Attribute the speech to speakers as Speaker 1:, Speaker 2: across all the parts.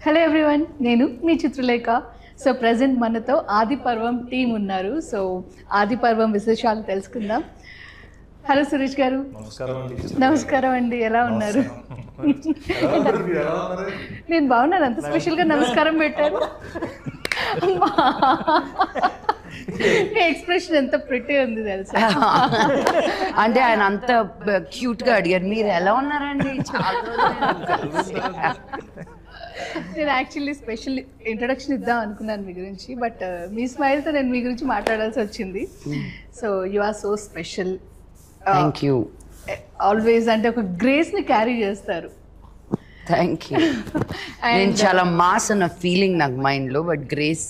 Speaker 1: Hello everyone, నేను మీ Chitralekha. So present మనతో ఆది పర్వం టీం ఉన్నారు. సో ఆది పర్వం విశేషాలు తెలుసుకుందాం. హలో సురేష్ గారు. నమస్కారం అండి, ఎలా ఉన్నారు? నేను బాగున్నాను. అంత స్పెషల్గా నమస్కారం పెట్టారు. ఎక్స్ప్రెషన్ ఎంత ప్రిటీ ఉంది తెలుసా.
Speaker 2: అంటే ఆయన అంత క్యూట్ గా అడిగారు, మీరు ఎలా ఉన్నారండి?
Speaker 1: నేను యాక్చువల్లీ స్పెషల్ ఇంట్రొడక్షన్ ఇద్దాం అనుకున్నాను మీ గురించి, బట్ మీ స్మైల్తో నేను మీ గురించి మాట్లాడాల్సి వచ్చింది. So you are so special.
Speaker 2: Thank you.
Speaker 1: Always అంటే ఒక గ్రేస్ని క్యారీ చేస్తారు.
Speaker 2: థ్యాంక్ యూ. నేను చాలా మాస్ అన్న ఫీలింగ్ నాకు మైండ్లో, బట్ గ్రేస్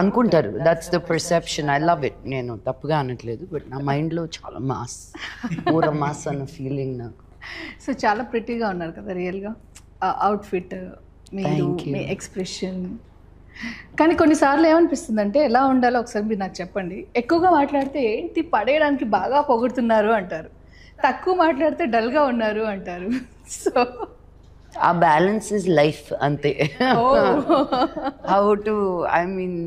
Speaker 2: అనుకుంటారు. That's the perception. I love it. నేను తప్పుగా అనట్లేదు, బట్ నా మైండ్లో చాలా మాస్, పూర మాస్ అన్న ఫీలింగ్ నాకు.
Speaker 1: సో చాలా ప్రిటీగా ఉన్నారు కదా రియల్గా. అవుట్ఫిట్, మీరు, మీ ఎక్స్ప్రెషన్. కానీ కొన్నిసార్లు ఏమనిపిస్తుంది అంటే ఎలా ఉండాలో ఒకసారి మీరు నాకు చెప్పండి. ఎక్కువగా మాట్లాడితే ఏంటి పడేయడానికి బాగా పొగుడుతున్నారు అంటారు, తక్కువ మాట్లాడితే డల్గా ఉన్నారు అంటారు. సో
Speaker 2: ఆ బ్యాలెన్స్ ఇస్ లైఫ్ అంతే. హౌ టు, ఐ మీన్,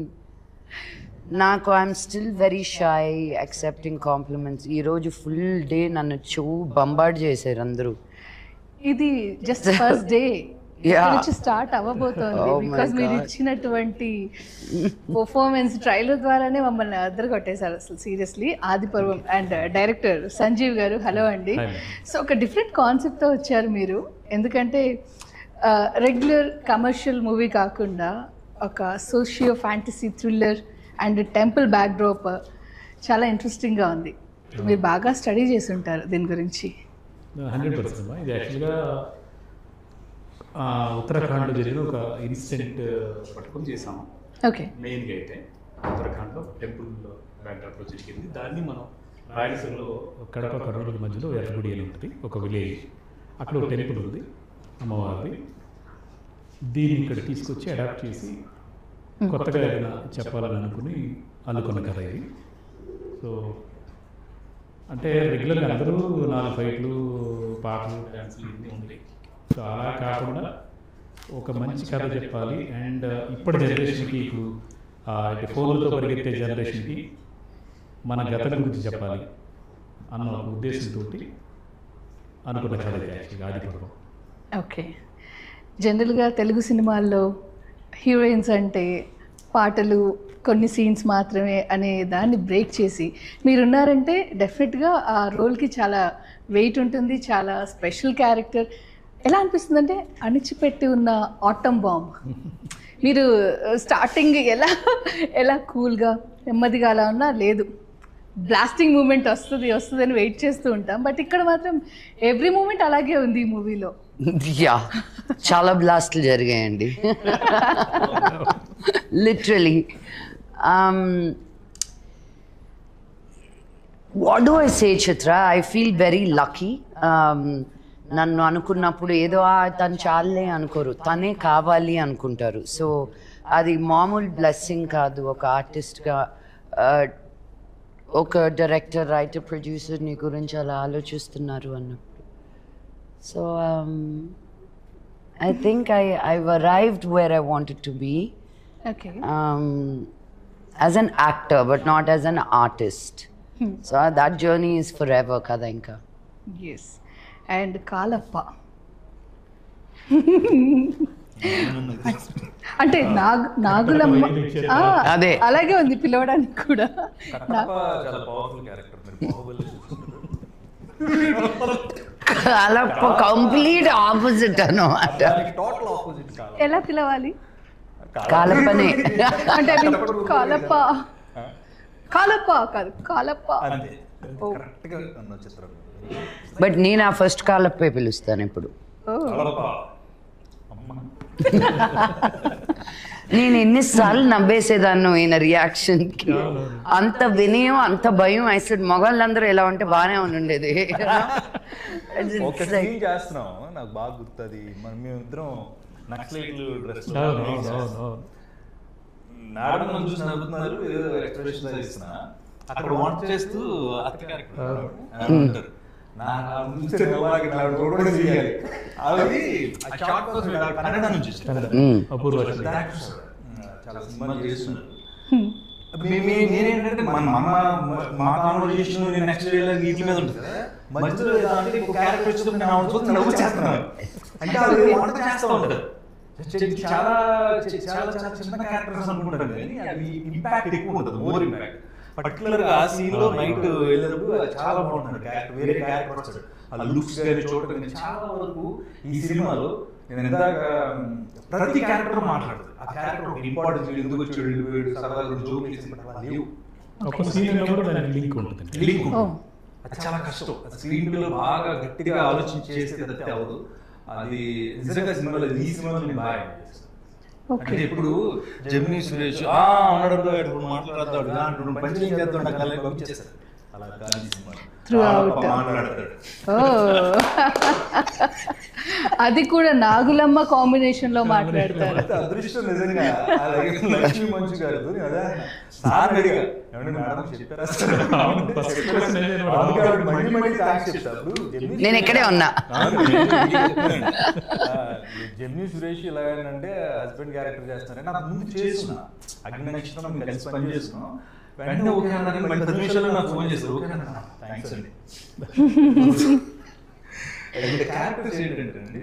Speaker 2: నాకు I'm still very shy accepting compliments. ఈరోజు ఫుల్ డే నన్ను బంబార్డ్ చేశారు అందరూ. ఇది
Speaker 1: జస్ట్ ఫస్ట్ డే నుంచి స్టార్ట్ అవ్వబోతోంది. బికాస్ మీరు ఇచ్చినటువంటి పర్ఫార్మెన్స్ ట్రైలర్ ద్వారానే మమ్మల్ని అద్దరు కొట్టేశారు అసలు సీరియస్లీ. ఆది పర్వం అండ్ డైరెక్టర్ సంజీవ్ గారు, హలో అండి. సో ఒక డిఫరెంట్ కాన్సెప్ట్తో వచ్చారు మీరు. ఎందుకంటే రెగ్యులర్ కమర్షియల్ మూవీ కాకుండా ఒక socio fantasy thriller and temple backdrop చాలా ఇంట్రెస్టింగ్గా ఉంది. మీరు బాగా స్టడీ చేసి ఉంటారు దీని గురించి.
Speaker 3: 100%. ఇది యాక్చువల్గా ఉత్తరాఖండ్లో జరిగిన ఒక ఇన్సిడెంట్ పట్టుకొని చేసాము.
Speaker 1: ఓకే.
Speaker 3: మెయిన్గా అయితే ఉత్తరాఖండ్లో టెంపుల్ బ్యాక్డ్రాప్లో జరిగింది. దాన్ని మనం రాయలసీమలో కడప కర్నూలు మధ్యలో ఎర్రగుడి అని ఉంటుంది, ఒక విలేజ్. అక్కడ ఒక టెంపుల్ ఉంది అమ్మవారిది. దీన్ని ఇక్కడ తీసుకొచ్చి అడాప్ట్ చేసి కొత్తగా ఏదైనా చెప్పాలని అనుకున్న కథ ఇది. సో అంటే రెగ్యులర్గా అందరూ 4 ఫైట్లు, పాటలు, డ్యాన్సులు ఇవన్నీ ఉంటాయి. సో అలా కాకుండా ఒక మంచి కథ చెప్పాలి. అండ్ ఇప్పటి జనరేషన్కి, ఇప్పుడు ఫోన్లతో పరిగెత్తే జనరేషన్కి మన గతం గురించి చెప్పాలి అన్న ఒక ఉద్దేశంతో అనుకున్న కథ యాక్చువల్గా ఆది పర్వం.
Speaker 1: ఓకే. జనరల్గా తెలుగు సినిమాల్లో హీరోయిన్స్ అంటే పాటలు, కొన్ని సీన్స్ మాత్రమే అనే దాన్ని బ్రేక్ చేసి మీరున్నారంటే డెఫినెట్గా ఆ రోల్కి చాలా వెయిట్ ఉంటుంది, చాలా స్పెషల్ క్యారెక్టర్. ఎలా అనిపిస్తుంది అంటే అణిచిపెట్టి ఉన్న ఆటమ్ బాంబ్. మీరు స్టార్టింగ్ ఎలా కూల్గా నెమ్మదిగా అలా ఉన్నా, లేదు బ్లాస్టింగ్ మూమెంట్ వస్తుంది అని వెయిట్ చేస్తూ ఉంటాం. బట్ ఇక్కడ మాత్రం ఎవ్రీ మూమెంట్ అలాగే ఉంది ఈ మూవీలో.
Speaker 2: యా, చాలా బ్లాస్ట్లు జరిగాయండి literally. What do I say Chitra, I feel very lucky. నన్ను అనుకున్నప్పుడు ఏదో తను చాలే అనుకోరు, తనే కావాలి అనుకుంటారు. సో అది మామూలు బ్లెస్సింగ్ కాదు. ఒక ఆర్టిస్ట్గా ఒక డైరెక్టర్, రైటర్, ప్రొడ్యూసర్ నీ గురించి అలా ఆలోచిస్తున్నారు అన్నప్పుడు. So I think I've arrived where I wanted to be.
Speaker 1: Okay.
Speaker 2: As an actor, but not as an artist. So that journey is forever, kada inka.
Speaker 1: Yes. And Kalappa. అంటే నాగులమ్మ
Speaker 2: అదే
Speaker 1: అలాగే ఉంది పిలవడానికి కూడా.
Speaker 2: అలా కంప్లీట్ ఆపోజిట్ అన్నమాట.
Speaker 1: ఎలా పిలవాలి?
Speaker 2: కాలప్పనే.
Speaker 1: అంటే కాలప్ప కాదు, కాలప్ప.
Speaker 2: బట్ నేను ఆ ఫస్ట్ కాలప్పే పిలుస్తాను ఇప్పుడు. నేను ఎన్నిసార్లు నవ్వేసేదాన్ని ఈయన రియాక్షన్కి. అంత వినయం, అంత భయం. అసలు మొగాళ్ళందరూ ఎలా ఉంటే బాగానే ఉండేది.
Speaker 4: చేస్తున్నాం నాకు బాగా గుర్తుంది. మేమిద్దరం నక్సలైట్లు డ్రెస్ నాడమని చూసి నవ్వుతున్నారు, ఏదో ఎక్స్ప్రెషన్ ఇస్తున్నా. అక్కడ వంట చేస్తూ అత్త క్యారెక్టర్
Speaker 3: అపూర్వ
Speaker 4: చాలా సినిమాలు చేస్తున్నారు. నేనేంటంటే మా కాన్వర్జేషన్ నెక్స్ట్ వీటి మీద ఉంటుంది కదా, మధ్యలో ఏదంటే ఒక క్యారెక్టర్ వచ్చినప్పుడు నేను ఆవిడ చూస్తే నవ్వు చేస్తున్నాను. అంటే అది వంట చేస్తూ ఉంటారు. చాలా చాలా చాలా చిన్న క్యారెక్టర్స్ అనుకుంటారు కానీ అవి ఇంపాక్ట్ ఎక్కువ ఉంటుంది, మోర్ ఇంపాక్ట్. పర్టికులర్ గా ఆ సీన్ లో నైట్ వెళ్ళినప్పుడు చాలా బాగుంటుంది క్యారెక్టర్, వేరే క్యారెక్టర్ వస్తాడు. ఆ లుక్స్ కానీ చూడటం కానీ చాలా వరకు ఈ సినిమాలో నేను ఇందాక ప్రతి క్యారెక్టర్ మాట్లాడదు. ఆ క్యారెక్టర్ ఒక ఇంపార్టెన్స్, ఎందుకు వచ్చాడు, సరదాగా జోక్ చేసి లేవు.
Speaker 3: ఒక సీన్ లో కూడా దానికి లింక్ ఉంటుంది.
Speaker 4: లింక్ అది చాలా కష్టం. స్క్రీన్ ప్లే లో బాగా గట్టిగా ఆలోచించి చేస్తే తప్పితే అవ్వదు. అది నిజంగా సినిమాలో ఈ సినిమాలో నేను బాగా అంటే ఇప్పుడు జెమినీ సురేష్ ఉన్నాడు మాట్లాడతాడు పంచం చేస్తాడు పంపించేస్తాడు. అలా కానీ మాట్లాడతాడు.
Speaker 1: అది కూడా నాగులమ్మ కాంబినేషన్ లో మాట్లాడతారు.
Speaker 4: అదృష్టం నిజంగా. లక్ష్మీ మంచు గారు సార్ అడిగా చెప్పారా
Speaker 2: నేను ఇక్కడే ఉన్నా.
Speaker 4: జెమినీ సురేష్ ఎలాగంటే హస్బెండ్ క్యారెక్టర్ చేస్తున్నారని నాకు ముందు చేస్తున్నా. అగ్ని నక్షత్రం కలిసి పని చేస్తున్నాం. వెంటనే ఓకే అన్నారని 10 నిమిషాల్లో నాకు ఫోన్ చేస్తారు. ఓకే అన్న థ్యాంక్స్ అండి. క్యారెక్టర్స్ ఏంటంటే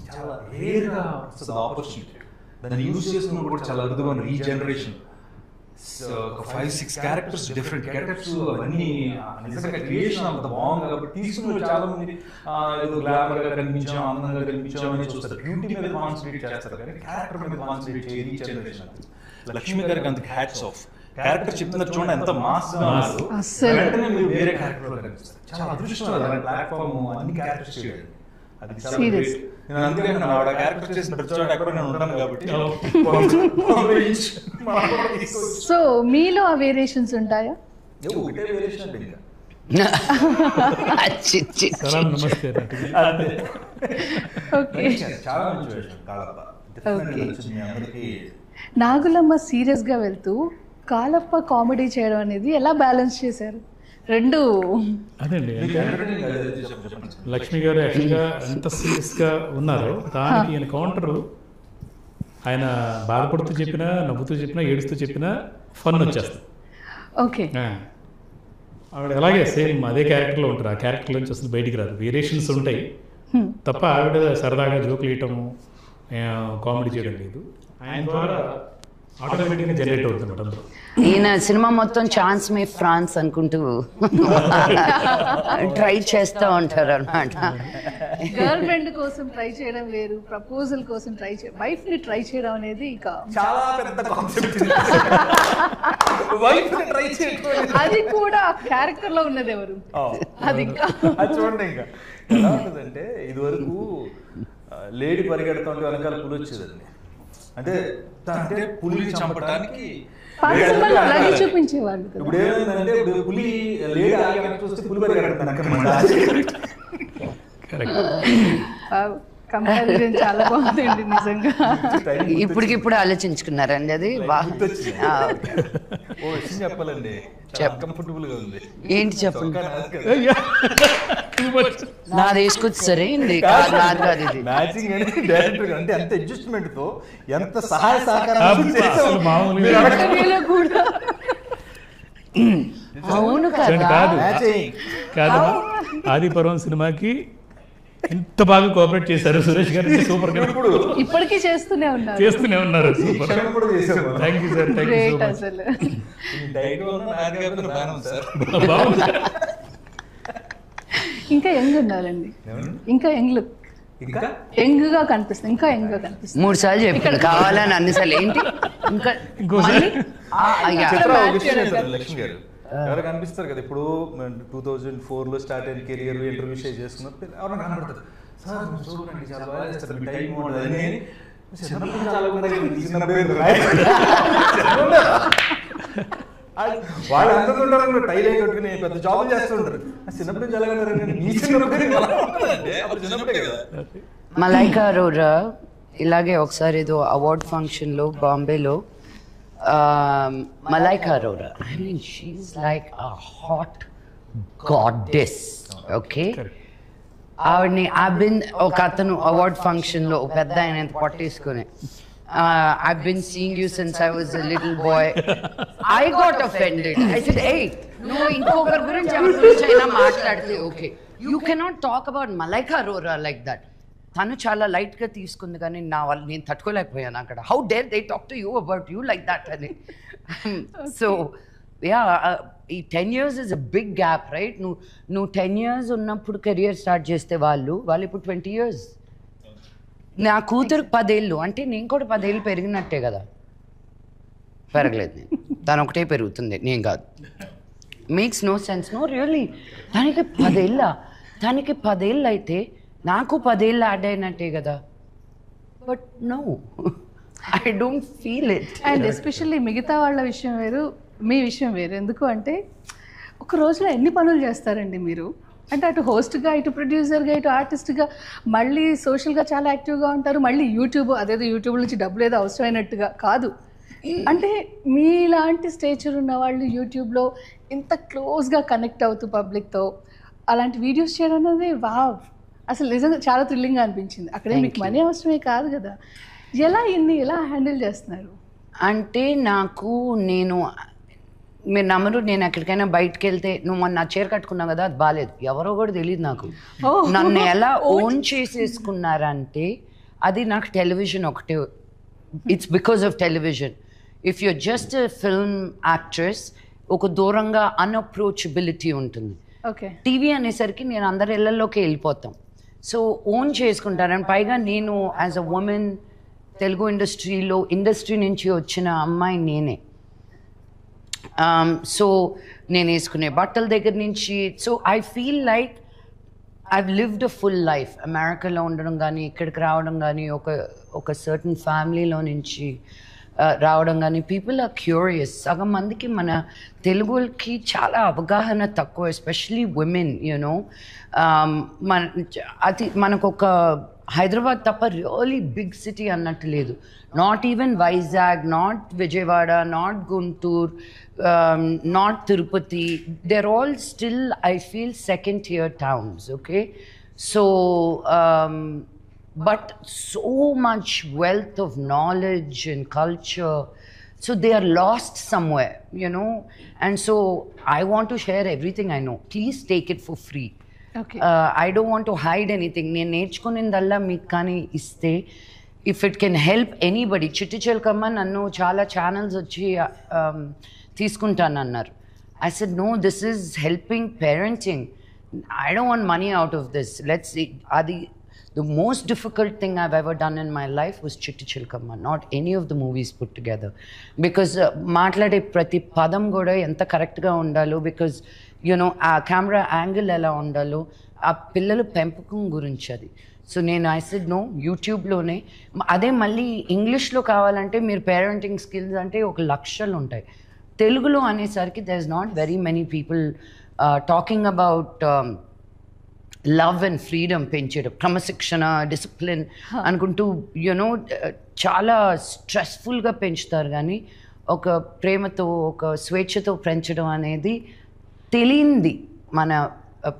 Speaker 4: చాలా రేర్గా వస్తుంది ఆపర్చునిటీ. దాన్ని యూజ్ చేసుకున్నప్పుడు కూడా చాలా అరుదుగా ఉన్నారు ఈ జనరేషన్. ఒక 5-6 క్యారెక్టర్స్, డిఫరెంట్ క్యారెక్టర్స్, అవన్నీ నిజంగా క్రియేషన్ అంత బాగుంది కాబట్టి తీసుకున్న చాలా మంది ఏదో గ్లామర్ గా కనిపించాం, అందంగా కనిపించాం అని చూస్తారు. బ్యూటీ మీద కాన్సన్ట్రేట్ చేస్తారు కానీ క్యారెక్టర్ మీద కాన్సన్ట్రేట్ చేయదు ఈ జనరేషన్. లక్ష్మి గారికి అంత హ్యాట్స్ ఆఫ్. క్యారెక్టర్ చెప్తున్నారు చూడండి ఎంత మాస్ గా ఉన్నారు. వెంటనే మీరు వేరే క్యారెక్టర్ లో కనిపిస్తారు. చాలా అదృష్టం అలాంటి ప్లాట్ఫామ్ అన్ని క్యారెక్టర్స్ చేయడం. అది చాలా గ్రేట్. నేను అందుకే ఆవిడ క్యారెక్టర్ చేసిన ప్రతి చోట ఎక్కడ నేను ఉంటాను కాబట్టి.
Speaker 1: సో మీలో ఆ వేరియేషన్స్ ఉంటాయా?
Speaker 4: ఒకటే వేరియేషన్ అంటే ఇంకా
Speaker 3: నమస్తే.
Speaker 4: చాలా మంచి వేరియేషన్. అందరికీ
Speaker 1: నాగులమ్మ సీరియస్ గా వెళ్తూ కాలప్ప కామెడీ చేయడం అనేది ఎలా బ్యాలెన్స్ చేశారు రెండు?
Speaker 3: అదండి, లక్ష్మి గారు యాక్చువల్గా ఎంత సీరియస్గా ఉన్నారో దానికి ఆయన కౌంటరు, ఆయన బాధపడుతూ చెప్పినా, నవ్వుతూ చెప్పినా, ఏడుస్తూ చెప్పినా ఫన్ వచ్చేస్తుంది.
Speaker 1: ఓకే,
Speaker 3: ఆవిడ అలాగే సేమ్ అదే క్యారెక్టర్లో ఉంటారు. ఆ క్యారెక్టర్ నుంచి అసలు బయటికి రాదు. వేరియేషన్స్ ఉంటాయి తప్ప ఆవిడ సరదాగా జోకులు వేయటం, కామెడీ చేయడం లేదు. ఆయన ద్వారా ఆటోమేటిక్గా జనరేట్ అవుతుంది అందరూ.
Speaker 2: ఈయన సినిమా మొత్తం ఛాన్స్ మే ఫ్రాన్స్ అనుకుంటూ ట్రై చేస్తూ ఉంటారు అనమాట.
Speaker 1: గర్ల్ ఫ్రెండ్ కోసం ట్రై చేయడం వేరు, ప్రపోజల్ కోసం ట్రై చేయడం, వైఫ్ ని ట్రై చేయడం అనేది ఇక
Speaker 4: చాలా పెద్ద కాన్సెప్ట్. వైఫ్ ని ట్రై చేయడం
Speaker 1: అది కూడా క్యారెక్టర్ లో ఉన్నది ఎవరు? అది ఇంకా
Speaker 4: చూడండి. ఇంకా ఎలా ఉంటుందంటే ఇది వరకు లేడీ పరిగెడుతుంటే వెనకాల పులి వచ్చేదండి. అంటే అంటే పులిని చంపడానికి
Speaker 1: అలాగే చూపించేవాళ్ళు.
Speaker 4: ఇప్పుడు ఏమైందంటే ఇప్పుడు పులి లేడీ ఆగి చూస్తే పులి పరిగెడుతుంది.
Speaker 1: కంపారిజన్ చాలా బాగుందండి నిజంగా.
Speaker 2: ఇప్పటికిప్పుడు ఆలోచించుకున్నారండి అది.
Speaker 4: ఓ విషయం చెప్పాలండి, కంఫర్టబుల్ గా ఉంది.
Speaker 2: ఏంటి చెప్పండి. నాది వేసుకొచ్చి సరే
Speaker 4: మ్యాచింగ్ అనేది డైరెక్టర్ అంటే ఎంత అడ్జస్ట్మెంట్ తో ఎంత సహాయ సహకారం.
Speaker 2: అవును
Speaker 3: కాదు కాదు, ఆదిపర్వం సినిమాకి ఎంత బాగా కోఆపరేట్ చేశారు సురేష్ గారు. సూపర్ గా
Speaker 1: ఇప్పటికీ చేస్తూనే
Speaker 3: ఉన్నారు. Super, thank you sir, thank you so much.
Speaker 1: ఇంకా యంగ్ ఉండాలండి, ఇంకా యంగ్ లుక్, యంగ్ గా కనిపిస్తుంది, ఇంకా యంగ్ గా కనిపిస్తుంది.
Speaker 2: 3 సార్లు చెప్పాను కావాలని, అన్నిసార్లు ఏంటి ఇంకా
Speaker 4: లక్ష్మి గారు ఎవరు కనిపిస్తారు కదా. ఇప్పుడు 2004లో స్టార్ట్ అయిన కెరియర్ ఇంటర్వ్యూ షేర్ చేసుకున్నప్పుడు ఎవరైనా కనబడతారు. సార్ చూడండి చాలా బాగా చేస్తారు, మీ టైం అని. వాళ్ళు అందరూ టైల్ అయి కట్టుకుని పెద్ద జాబ్ చేస్తుంటారు. చిన్నప్పటి నుంచి ఎలా
Speaker 2: మలైకా అరోరా ఇలాగే ఒకసారి ఏదో అవార్డ్ ఫంక్షన్లో బాంబేలో Malaika Arora, I mean she's like a hot goddess. Okay, ఆవిడని ఒక అతను అవార్డ్ ఫంక్షన్లో ఒక పెద్ద ఆయన ఎంత పట్టేసుకుని I've been seeing you since I was a little boy. I got offended. I said, hey, no, ఇంకొకరి గురించి ఎవరి గురించి అయినా మాట్లాడితే okay, you cannot talk about Malaika Arora like that. తను చాలా లైట్గా తీసుకుంది కానీ నా వాళ్ళు నేను తట్టుకోలేకపోయాను అక్కడ. How dare they talk to you about you like that అని. సో యా, ఈ 10 years is a big gap, right? నువ్వు 10 years ఉన్నప్పుడు కెరియర్ స్టార్ట్ చేస్తే వాళ్ళు ఇప్పుడు 20 years. నా కూతురు 10 ఏళ్ళు అంటే నేను కూడా 10 ఏళ్ళు పెరిగినట్టే కదా. పెరగలేదు నేను, తను ఒకటే పెరుగుతుంది, నేను కాదు. Makes no sense. No really. తనకి 10 ఏళ్ళ, తనకి 10 ఏళ్ళు అయితే నాకు 10 ఏళ్ళు యాడ్ అయినట్టే కదా. But no, I don't feel it.
Speaker 1: And especially మిగతా వాళ్ళ విషయం వేరు, మీ విషయం వేరు. ఎందుకు అంటే ఒక రోజులో ఎన్ని పనులు చేస్తారండి మీరు? అంటే అటు హోస్ట్గా, ఇటు ప్రొడ్యూసర్గా, ఇటు ఆర్టిస్ట్గా, మళ్ళీ సోషల్గా చాలా యాక్టివ్గా ఉంటారు. మళ్ళీ యూట్యూబ్, అదేదో యూట్యూబ్ నుంచి డబ్బులు ఏదో అవసరమైనట్టుగా కాదు. అంటే మీలాంటి స్టేచర్ ఉన్న వాళ్ళు యూట్యూబ్లో ఇంత క్లోజ్గా కనెక్ట్ అవుతూ పబ్లిక్తో అలాంటి వీడియోస్ చేయడం అనేది వావ్, అసలు నిజంగా చాలా థ్రిల్లింగ్గా అనిపించింది. అక్కడే మీకు మనీ అవసరమే కాదు కదా. ఎలా హ్యాండిల్ చేస్తున్నారు?
Speaker 2: అంటే నేను మీరు నమ్మరు, నేను ఎక్కడికైనా బయటకు వెళ్తే నువ్వు మొన్న నా చీర కట్టుకున్నావు కదా, అది బాగాలేదు, ఎవరో కూడా తెలియదు నాకు. నన్ను ఎలా ఓన్ చేసేసుకున్నారంటే అది నాకు టెలివిజన్ ఒకటే. It's because of television. If you're just film actress ఒక దూరంగా అన్అప్రోచబిలిటీ ఉంటుంది.
Speaker 1: ఓకే,
Speaker 2: టీవీ అనేసరికి నేను అందరి ఇళ్లలోకి వెళ్ళిపోతాం. సో ఓన్ చేసుకుంటాను. అండ్ పైగా నేను as a women Telugu industry నుంచి వచ్చిన అమ్మాయి నేనే. సో నేను వేసుకునే బట్టల దగ్గర నుంచి, so I feel like I've lived a full life. అమెరికాలో ఉండడం కానీ, ఇక్కడికి రావడం కానీ, ఒక సర్టన్ ఫ్యామిలీలో నుంచి రావడం కానీ, పీపుల్ ఆర్ క్యూరియస్. సగం మందికి మన తెలుగుకి చాలా అవగాహన తక్కువ, ఎస్పెషలీ విమెన్. యూనో, మనకు ఒక హైదరాబాద్ తప్ప రియలీ బిగ్ సిటీ అన్నట్టు లేదు. Not even Vizag, not Vijayawada, not Guntur, not Tirupati. they're all still, I feel, second tier towns. Okay, so but so much wealth of knowledge and culture, so they are lost somewhere, you know. And so I want to share everything I know. Please take it for free.
Speaker 1: Okay.
Speaker 2: I don't want to hide anything. నేను నేర్చుకునేదల్లా మీకు కానీ ఇస్తే, if it can help anybody. చిట్టి చిలకమ్మ నన్ను చాలా channels వచ్చి తీసుకుంటాను అన్నారు. I said, no, this is helping parenting. I don't want money out of this. Let's see. The most difficult thing I've ever done in my life was Chitti Chilkamma, not any of the movies put together. Because మాట్లాడే ప్రతి పదం కూడా ఎంత కరెక్ట్గా ఉండాలో, because you know ఆ camera angle ఎలా ఉండాలో, ఆ పిల్లల పెంపకం గురించి అది. సో ఐ సెడ్ నో, యూట్యూబ్లోనే. అదే మళ్ళీ ఇంగ్లీష్లో కావాలంటే మీరు పేరెంటింగ్ స్కిల్స్ అంటే 1 లక్షలు ఉంటాయి. తెలుగులో అనేసరికి there is not very many people talking about love and freedom పెంచడం, క్రమశిక్షణ, డిసిప్లిన్ అనుకుంటూ యూనో చాలా స్ట్రెస్ఫుల్గా పెంచుతారు. కానీ ఒక ప్రేమతో, ఒక స్వేచ్ఛతో పెంచడం అనేది తెలియంది మన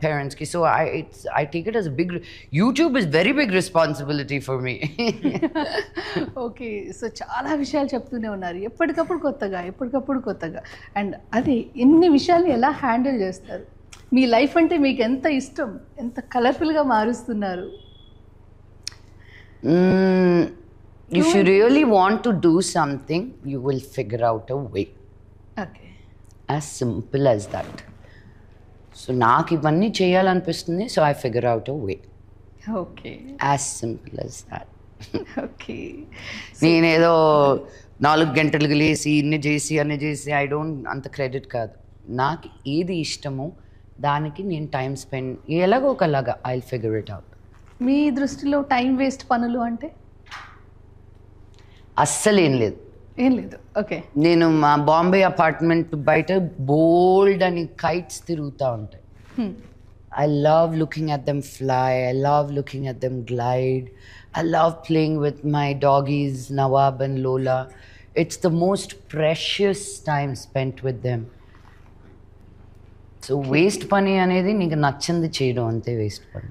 Speaker 2: పేరెంట్స్కి. So I take it as a big, YouTube is very big responsibility for me.
Speaker 1: Okay, so చాలా విషయాలు చెప్తూనే ఉన్నారు, ఎప్పటికప్పుడు కొత్తగా. అండ్ అది ఇన్ని విషయాల్ని ఎలా హ్యాండిల్ చేస్తారు? మీ లైఫ్ అంటే మీకు ఎంత ఇష్టం, ఎంత కలర్ఫుల్గా మారుస్తున్నారు?
Speaker 2: If you really want to do something, you will figure out a way.
Speaker 1: Okay.
Speaker 2: As simple as that. So నాకు ఇవన్నీ చేయాలనిపిస్తుంది, so I figure out a way.
Speaker 1: Okay.
Speaker 2: As simple as that.
Speaker 1: Okay.
Speaker 2: నేనేదో 4 గంటలకు లేసి అన్ని చేసి I don't, అంత credit కాదు. నాకు ఏది ఇష్టమో దానికి నేను టైం స్పెండ్ ఎలాగో ఒకలాగా ఐ ఫిగర్ ఇట్ అవుట్.
Speaker 1: మీ దృష్టిలో టైం వేస్ట్ పనులు అంటే?
Speaker 2: అస్సలు ఏం లేదు.
Speaker 1: ఓకే.
Speaker 2: నేను మా బాంబే అపార్ట్మెంట్ బయట బోల్డ్ అని కైట్స్ తిరుగుతూ ఉంటాయి. I love looking at them fly. I love looking at them glide. I love playing with my doggies, Nawab and Lola. It's the most precious time spent with them. So waste పని అనేది నీకు నచ్చింది చేయడం అంతే waste పని.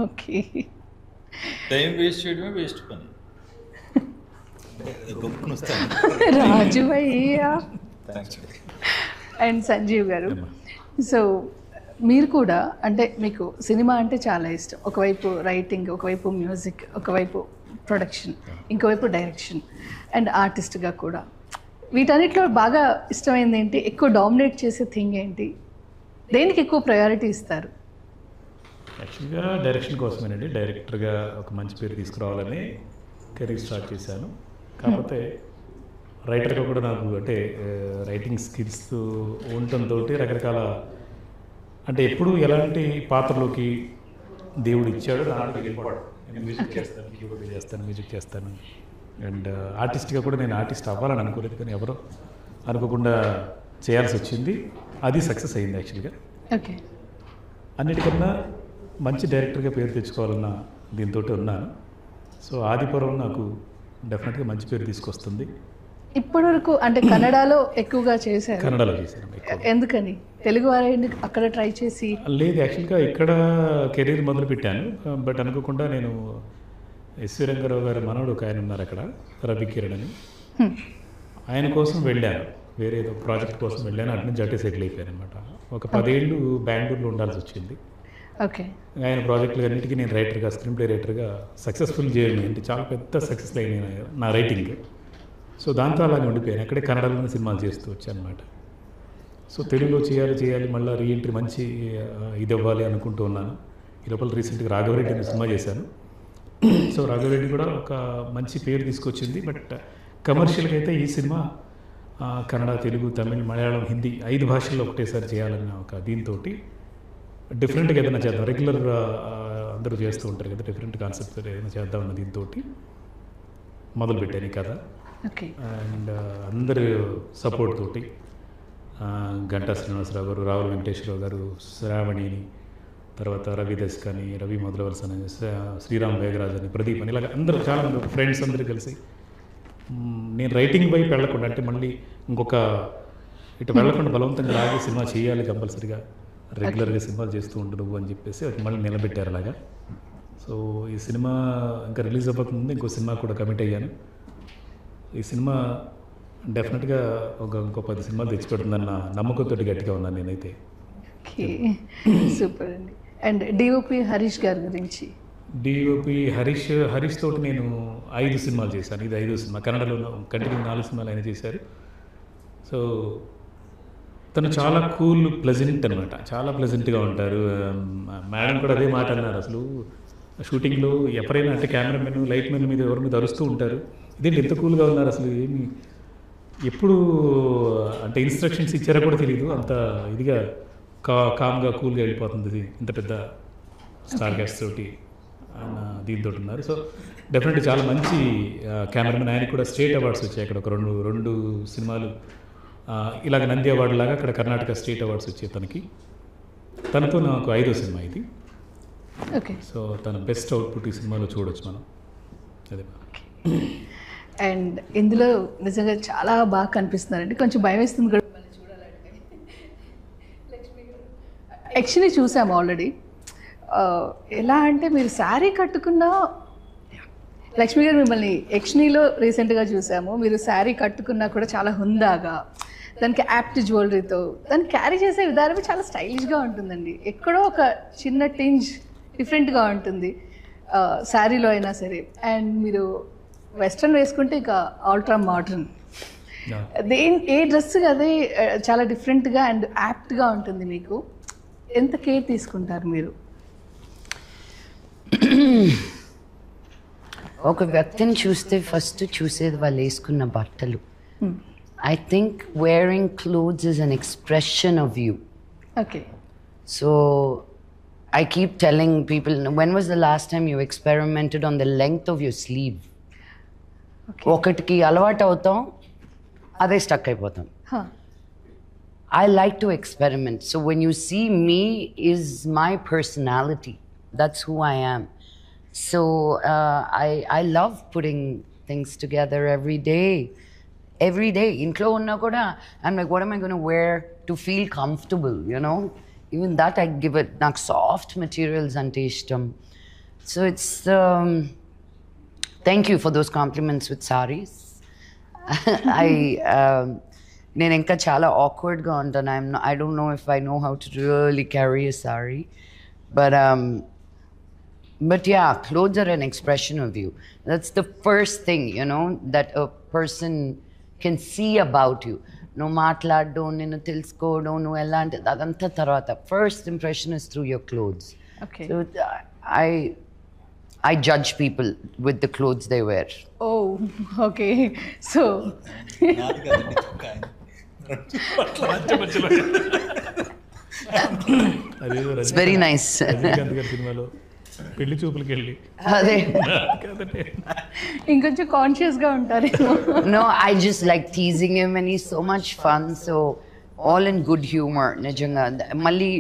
Speaker 1: Okay.
Speaker 5: Time waste చేయడమే waste పని. గొప్పను వస్తాను.
Speaker 1: రాజు అయ్యా
Speaker 5: థ్యాంక్స్.
Speaker 1: అండ్ సంజీవ్ గారు, సో మీరు కూడా అంటే మీకు సినిమా అంటే చాలా ఇష్టం. ఒకవైపు రైటింగ్, ఒకవైపు మ్యూజిక్, ఒకవైపు ప్రొడక్షన్, ఇంకోవైపు డైరెక్షన్ అండ్ ఆర్టిస్ట్గా కూడా. వీటన్నిటిలో బాగా ఇష్టమైంది ఏంటి? ఎక్కువ డామినేట్ చేసే థింగ్ ఏంటి? దేనికి ఎక్కువ ప్రయారిటీ ఇస్తారు?
Speaker 3: యాక్చువల్గా డైరెక్షన్ కోసమేనండి. డైరెక్టర్గా ఒక మంచి పేరు తీసుకురావాలని కెరీర్ స్టార్ట్ చేశాను. కాకపోతే రైటర్గా కూడా నాకు అంటే రైటింగ్ స్కిల్స్ ఉండటంతో రకరకాల అంటే ఎప్పుడు ఎలాంటి పాత్రలోకి దేవుడు ఇచ్చాడో దాంట్లో వెళ్ళిపోవడం. నేను మ్యూజిక్ చేస్తాను, కీబోర్డ్ చేస్తాను, మ్యూజిక్ చేస్తాను. అండ్ ఆర్టిస్ట్గా కూడా నేను ఆర్టిస్ట్ అవ్వాలని అనుకోలేదు, కానీ ఎవరో అనుకోకుండా చేయాల్సి వచ్చింది. అది సక్సెస్ అయింది యాక్చువల్గా.
Speaker 1: ఓకే.
Speaker 3: అన్నిటికన్నా మంచి డైరెక్టర్గా పేరు తెచ్చుకోవాలన్న దీంతో ఉన్నాను. సో ఆదిపురం నాకు డెఫినెట్గా మంచి పేరు తీసుకొస్తుంది.
Speaker 1: ఇప్పటివరకు అంటే కన్నడలో ఎక్కువగా చేశారు.
Speaker 3: కన్నడలో చేశాను.
Speaker 1: ఎందుకని తెలుగు వారైంది అక్కడ ట్రై చేసి?
Speaker 3: లేదు, యాక్చువల్గా ఇక్కడ కెరీర్ మొదలు పెట్టాను. బట్ అనుకోకుండా నేను ఎస్వి రంగారావు గారి మనవడు ఒక ఆయన ఉన్నారు అక్కడ, రవి కిరణ్ అని. ఆయన కోసం వెళ్ళాను, వేరే ఏదో ప్రాజెక్ట్ కోసం వెళ్ళాను. అటు నుంచి అటే సెటిల్ అయిపోయాను అనమాట. ఒక 10 ఏళ్ళు బెంగళూరులో ఉండాల్సి వచ్చింది.
Speaker 1: ఓకే.
Speaker 3: ఆయన ప్రాజెక్టులు అన్నిటికీ నేను రైటర్గా, స్క్రీన్ ప్లే రైటర్గా సక్సెస్ఫుల్ చేయడం అంటే చాలా పెద్ద సక్సెస్ అయినాయి నా రైటింగ్. సో దాంతో అలాగే ఉండిపోయాను. అక్కడే కన్నడలోనే సినిమాలు చేస్తూ వచ్చాను అనమాట. సో తెలుగులో చేయాలి మళ్ళీ రీఎంట్రీ మంచి ఇది ఇవ్వాలి అనుకుంటూ ఉన్నాను. ఈ లోపల రీసెంట్గా రాఘవరెడ్డి అనే సినిమా చేశాను. సో రాఘవరెడ్డి కూడా ఒక మంచి పేరు తీసుకొచ్చింది. బట్ కమర్షియల్గా అయితే ఈ సినిమా కన్నడ, తెలుగు, తమిళ్, మలయాళం, హిందీ 5 భాషల్లో ఒకటేసారి చేయాలన్న ఒక దీంతో డిఫరెంట్గా ఏదైనా చేద్దాం. రెగ్యులర్ అందరూ చేస్తూ ఉంటారు కదా, డిఫరెంట్ కాన్సెప్ట్ ఏదైనా చేద్దామన్న దీంతో మొదలుపెట్టాను ఈ కథ.
Speaker 1: ఓకే.
Speaker 3: అండ్ అందరి సపోర్ట్ తోటి గంటా శ్రీనివాసరావు గారు, రావుల వెంకటేశ్వరరావు గారు, శ్రావణిని, తర్వాత రవి దస్కని, రవి మొదలవలస అని, శ్రీరామ్ వేగరాజ్ అని, ప్రదీప్ అని, ఇలాగ అందరూ చాలా మంది ఫ్రెండ్స్ అందరూ కలిసి నేను రైటింగ్ వైపు వెళ్ళకుండా అంటే మళ్ళీ ఇంకొక ఇటు వెళ్ళకుండా బలవంతంగా లాగే సినిమా చేయాలి కంపల్సరీగా, రెగ్యులర్గా సినిమాలు చేస్తూ ఉండు నువ్వు అని చెప్పేసి అది మళ్ళీ నిలబెట్టారు అలాగా. సో ఈ సినిమా ఇంకా రిలీజ్ అవ్వకముందు ఇంకో సినిమా కూడా కమిట్ అయ్యాను. ఈ సినిమా డెఫినెట్గా ఇంకో 10 సినిమాలు తెచ్చిపెడుతుందన్న నమ్మకంతో గట్టిగా ఉన్నాను నేనైతే.
Speaker 1: ఓకే, సూపర్ అండి. అండ్ డిఓపి హరీష్ గారి గురించి?
Speaker 3: డిఓపి హరీష్ తోటి నేను 5 సినిమాలు చేశాను. ఇది 5వ సినిమా. కన్నడలో కంటిన్యూ 4 సినిమాలు ఆయన చేశారు. సో తను చాలా కూల్, ప్లెజెంట్ అనమాట. చాలా ప్లెజెంట్గా ఉంటారు. మేడం కూడా అదే మాట అన్నారు, అసలు షూటింగ్లో ఎవరైనా అంటే కెమెరామెన్, లైట్ మెన్ మీద ఎవరి మీద అరుస్తూ ఉంటారు, ఇదేంటి ఎంత కూల్గా ఉన్నారు, అసలు ఏమి ఎప్పుడు అంటే ఇన్స్ట్రక్షన్స్ ఇచ్చారో కూడా తెలియదు, అంత ఇదిగా కామ్గా కూల్గా వెళ్ళిపోతుంది ఇంత పెద్ద స్టార్ క్యాస్ట్ తోటి ఆయన దీంతో ఉన్నారు. సో డెఫినెట్లీ చాలా మంచి కెమెరామెన్. ఆయనకి కూడా స్టేట్ అవార్డ్స్ వచ్చాయి అక్కడ. ఒక రెండు సినిమాలు ఇలాగ నంది అవార్డు లాగా అక్కడ కర్ణాటక స్టేట్ అవార్డ్స్ వచ్చాయి తనకి. తనతో నాకు 5వ సినిమా ఇది.
Speaker 1: ఓకే.
Speaker 3: సో తన బెస్ట్ అవుట్పుట్ ఈ సినిమాలో చూడొచ్చు మనం. అదే.
Speaker 1: అండ్ ఇందులో నిజంగా చాలా బాగా కనిపిస్తున్నారండి. కొంచెం భయం వేస్తుంది కూడా చూడాలంటే. యక్షిని చూసాము ఆల్రెడీ. ఎలా అంటే మీరు శారీ కట్టుకున్న లక్ష్మి గారు, మిమ్మల్ని యక్షినిలో రీసెంట్గా చూసాము. మీరు శారీ కట్టుకున్నా కూడా చాలా హుందాగా, దానికి యాప్ట్ జ్యువెలరీతో దాన్ని క్యారీ చేసే విధానమే చాలా స్టైలిష్గా ఉంటుందండి. ఎక్కడో ఒక చిన్న టింజ్ డిఫరెంట్గా ఉంటుంది శారీలో అయినా సరే. అండ్ మీరు వెస్ట్రన్ వేసుకుంటే ఇక అల్ట్రా మోడర్న్. ఏ డ్రెస్ అదే చాలా డిఫరెంట్గా అండ్ యాప్ట్గా ఉంటుంది. మీకు ఎంత కేర్ తీసుకుంటారు మీరు?
Speaker 2: ఒక వ్యక్తిని చూస్తే ఫస్ట్ చూసేది వాళ్ళు వేసుకున్న బట్టలు. I think wearing clothes is an expression of you.
Speaker 1: Okay.
Speaker 2: So I keep telling people, when was the last time you experimented on the length of your sleeve? ఒకటికి అలవాటు అవుతాం, అదే స్టక్ అయిపోతాం. I like to experiment. So when you see me is my personality. That's who I am. So I love putting things together every day. Every day. Intlo unna kuda I'm like, what am I going to wear to feel comfortable, you know? even that I give it. నాకు soft materials ante ishtam. So it's thank you for those compliments with sarees. నేను ఇంకా చాలా awkwardగా ఉంటాను. I don't know if I know how to really carry a saree, but yeah, clothes are an expression of you. That's the first thing, you know, that a person can see about you. No మాట్లాడడం, నిన్ను తెలుసుకోవడం, నువ్వు ఎలాంటి అదంతా తర్వాత. First impression is through your clothes.
Speaker 1: Okay.
Speaker 2: So I judge people with the clothes they wear.
Speaker 1: Oh, okay. So
Speaker 5: నాది కాదండి, చొక్కా ఆయన.
Speaker 3: అదేదో
Speaker 2: It's very nice.
Speaker 3: రజనీకాంత్ గారి సినిమాలో పెళ్లి చూపులకి వెళ్ళి
Speaker 2: అదే.
Speaker 3: కాదండి
Speaker 1: ఇంకొంచెం కాన్షియస్గా ఉంటారేమో.
Speaker 2: No, I just like teasing him and he's so much fun. So all in good humor. నిజంగా మళ్ళీ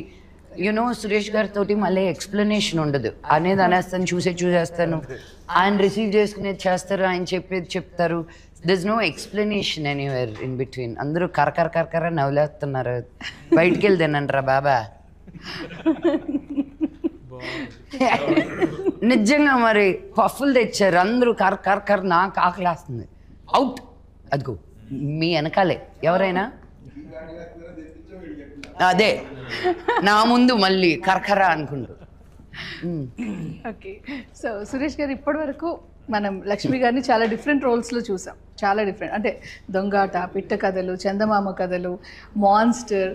Speaker 2: యునో సురేష్ గారితో మళ్ళీ ఎక్స్ప్లెనేషన్ ఉండదు. అనేది అనేస్తాను, చూసేస్తాను, ఆయన రిసీవ్ చేసుకునేది చేస్తారు, ఆయన చెప్పేది చెప్తారు. there's no explanation anywhere in between. అందరూ కరకర నవ్వులేస్తున్నారు. బయటికి వెళ్ళి తినండిరా బాబా. నిజంగా మరి పఫ్ఫులు తెచ్చారు, అందరూ కర నాకు ఆకలేస్తుంది. అవుట్. అదిగో మీ వెనకాలే ఎవరైనా అదే నా ముందు మళ్ళీ కరకర అనుకుంటూ.
Speaker 1: ఓకే. సో సురేష్ గారు, ఇప్పటి వరకు మనం లక్ష్మి గారిని చాలా డిఫరెంట్ రోల్స్లో చూసాం. చాలా డిఫరెంట్, అంటే దొంగాట, పిట్ట కథలు, చందమామ కథలు, మాన్స్టర్.